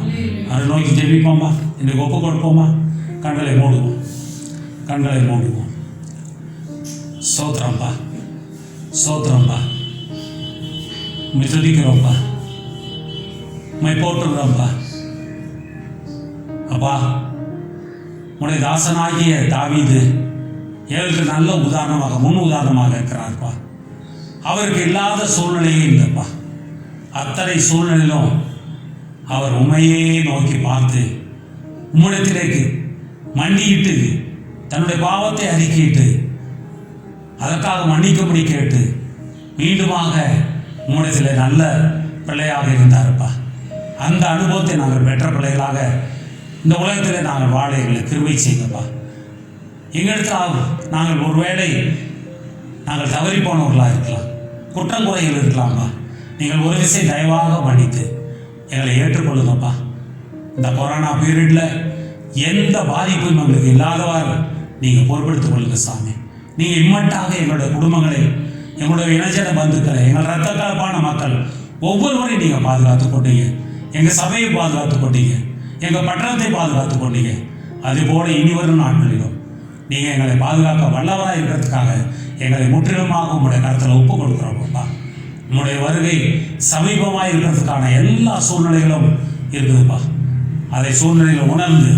அதை நோக்கி ஜெபிப்போமா? இன்றைக்கு ஒப்பு கொடுப்போமா? கண்களை மூடுவோம், கண்களை மூடுவோம். ஸ்தோத்திரம்பா, ஸ்தோத்திரம்பா, உம்மை துதிக்கிறோம்ப்பா, உம்மை போற்றுகிறோம்ப்பா. அப்பா, உடைய தாசனாகிய தாவீது ஏழுக்கு நல்ல உதாரணமாக, முன் உதாரணமாக இருக்கிறார்ப்பா. அவருக்கு இல்லாத சூழ்நிலையே இல்லைப்பா. அத்தனை சூழ்நிலையிலும் அவர் உண்மையே நோக்கி பார்த்து உம்மிடத்திலேக்கு மண்டியிட்டு தன்னுடைய பாவத்தை அறிக்கையிட்டு அதற்காக மன்னிக்கும்படி கேட்டு மீண்டுமாக உம்மிடத்தில் நல்ல பிள்ளையாக இருந்தார்ப்பா. அந்த அனுபவத்தை நாங்கள் பெற்ற பிள்ளைகளாக இந்த உலகத்தில் நாங்கள் வாழ எங்களை கிருபை செய்தப்பா. எங்களிடத்தில் நாங்கள் ஒருவேளை நாங்கள் தவறி போனவர்களாக இருக்கலாம், குற்றம் குறைகள் இருக்கலாம்ப்பா. நீங்கள் ஒரு விஷயம் தயவாக மன்னித்து எங்களை ஏற்றுக்கொள்ளுங்கப்பா. இந்த கொரோனா பீரியடில் எந்த பாதிப்பும் எங்களுக்கு இல்லாதவாறு நீங்கள் பொறுப்படுத்திக் கொள்ளுங்க சாமி. நீங்கள் இம்மட்டாக எங்களுடைய குடும்பங்களை, எங்களுடைய இனஜன பந்துக்களை, எங்கள் ரத்த கலப்பான மக்கள் ஒவ்வொருவரையும் நீங்கள் பாதுகாத்து கொண்டீங்க. எங்கள் சபையை பாதுகாத்து கொண்டீங்க, எங்கள் பட்டணத்தை பாதுகாத்து கொண்டீங்க. அதுபோல் இனி வரும் நாட்களிலும் நீங்கள் எங்களை பாதுகாக்க வல்லவராக இருக்கிறதுக்காக எங்களை முற்றிலுமாக உங்களுடைய கருத்தில் ஒப்பு கொடுக்குறோம்ப்பா. உங்களுடைய வருகை சமீபமாக இருக்கிறதுக்கான எல்லா சூழ்நிலைகளும் இருக்குதுப்பா. அதை சூழ்நிலையில் உணர்ந்து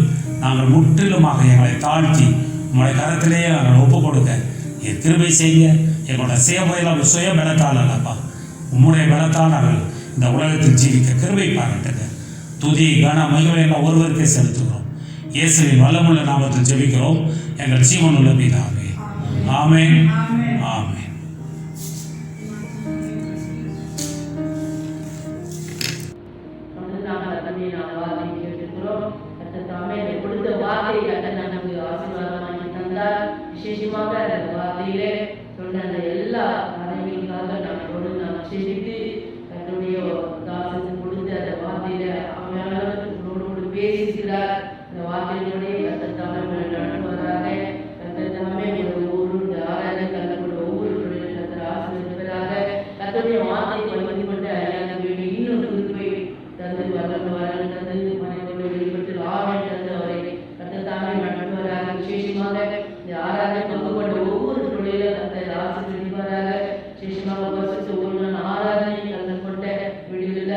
நாங்கள் முற்றிலுமாக எங்களை தாழ்த்தி உங்களுடைய கருத்திலேயே நாங்கள் ஒப்பு கொடுக்க கிருபை செய்ய. எங்களோட சுய பலத்தால் அல்லப்பா, உம்முடைய பலத்தால் நாங்கள் இந்த உலகத்தில் ஜீவிக்க கிருபை பாராட்டுங்க. துதி கன மகிமை எல்லாம் ஒருவருக்கே செலுத்துகிறோம். இயேசுவின் வல்லமுள்ள நாமத்தில் ஜெபிக்கிறோம் எங்கள் ஜீவனுள்ள பிதாவே. ஆமென், ஆமென். விசேஷமாக அந்த வார்த்தையிலே சொன்ன அந்த எல்லா காரியங்களுக்காக நான் விசேஷித்து தன்னுடைய தாசத்துக்கு கொடுத்து அந்த வார்த்தையில அவனோடு பேசியிருக்கிறார். அந்த வார்த்தையினுடைய கத்தத்தாமே நடத்துவதாக, கத்தத்தாமே ஒவ்வொரு ஆராதனை கலந்து ஒவ்வொரு கத்தர் ஆசிரியராக கத்தருடைய வார்த்தையை மதிப்பட்டு இன்னும் குறிப்பை தந்து வரணும் தந்து மனைவியோடு வெளிப்பட்டு ஆவணம் தந்து அவரை கத்தத்தாமே நடத்துவதாக. விசேஷமாக இந்த ஆராதனை பங்குபட்ட ஒவ்வொரு தொழில கத்தர் ஆசிரியராக. விசேஷமாக வருஷத்து ஒரு நாள் ஆராதனை கலந்து கொண்ட வீடுகளில்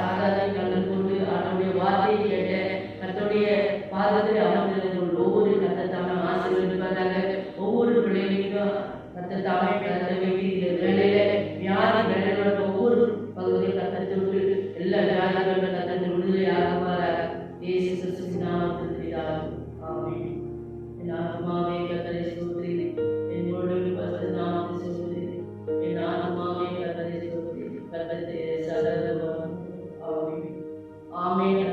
ஆராதனை கலந்து கொண்டு அவருடைய வார்த்தையை கேட்ட கத்தருடைய பாதத்தில் அமர்ந்திருந்த ஒவ்வொரு கத்தத்தாமே ஆசீர்வதிப்பதாக. ஒவ்வொரு பிள்ளைகளுக்கும் கத்தத்தாமே வைத்து இந்த வேலையில வியாதி வேலையோட ஒவ்வொரு பகுதியில் கத்தத்து எல்லா வியாதிகளும் கத்தத்து விடுதலை ஆகுவாராக. இயேசு கிறிஸ்துவின் நாமத்தில் பிதாவே. ஆமென். என் ஆத்மாவே கர்த்தரை ஸ்தோத்திரி, என்னோடு பரிசுத்த நாமத்தை ஸ்தோத்திரி. என் ஆத்மாவே கர்த்தரை ஸ்தோத்திரி, கர்த்தரே சகல வல்லமை. ஆமென். ஆமென்.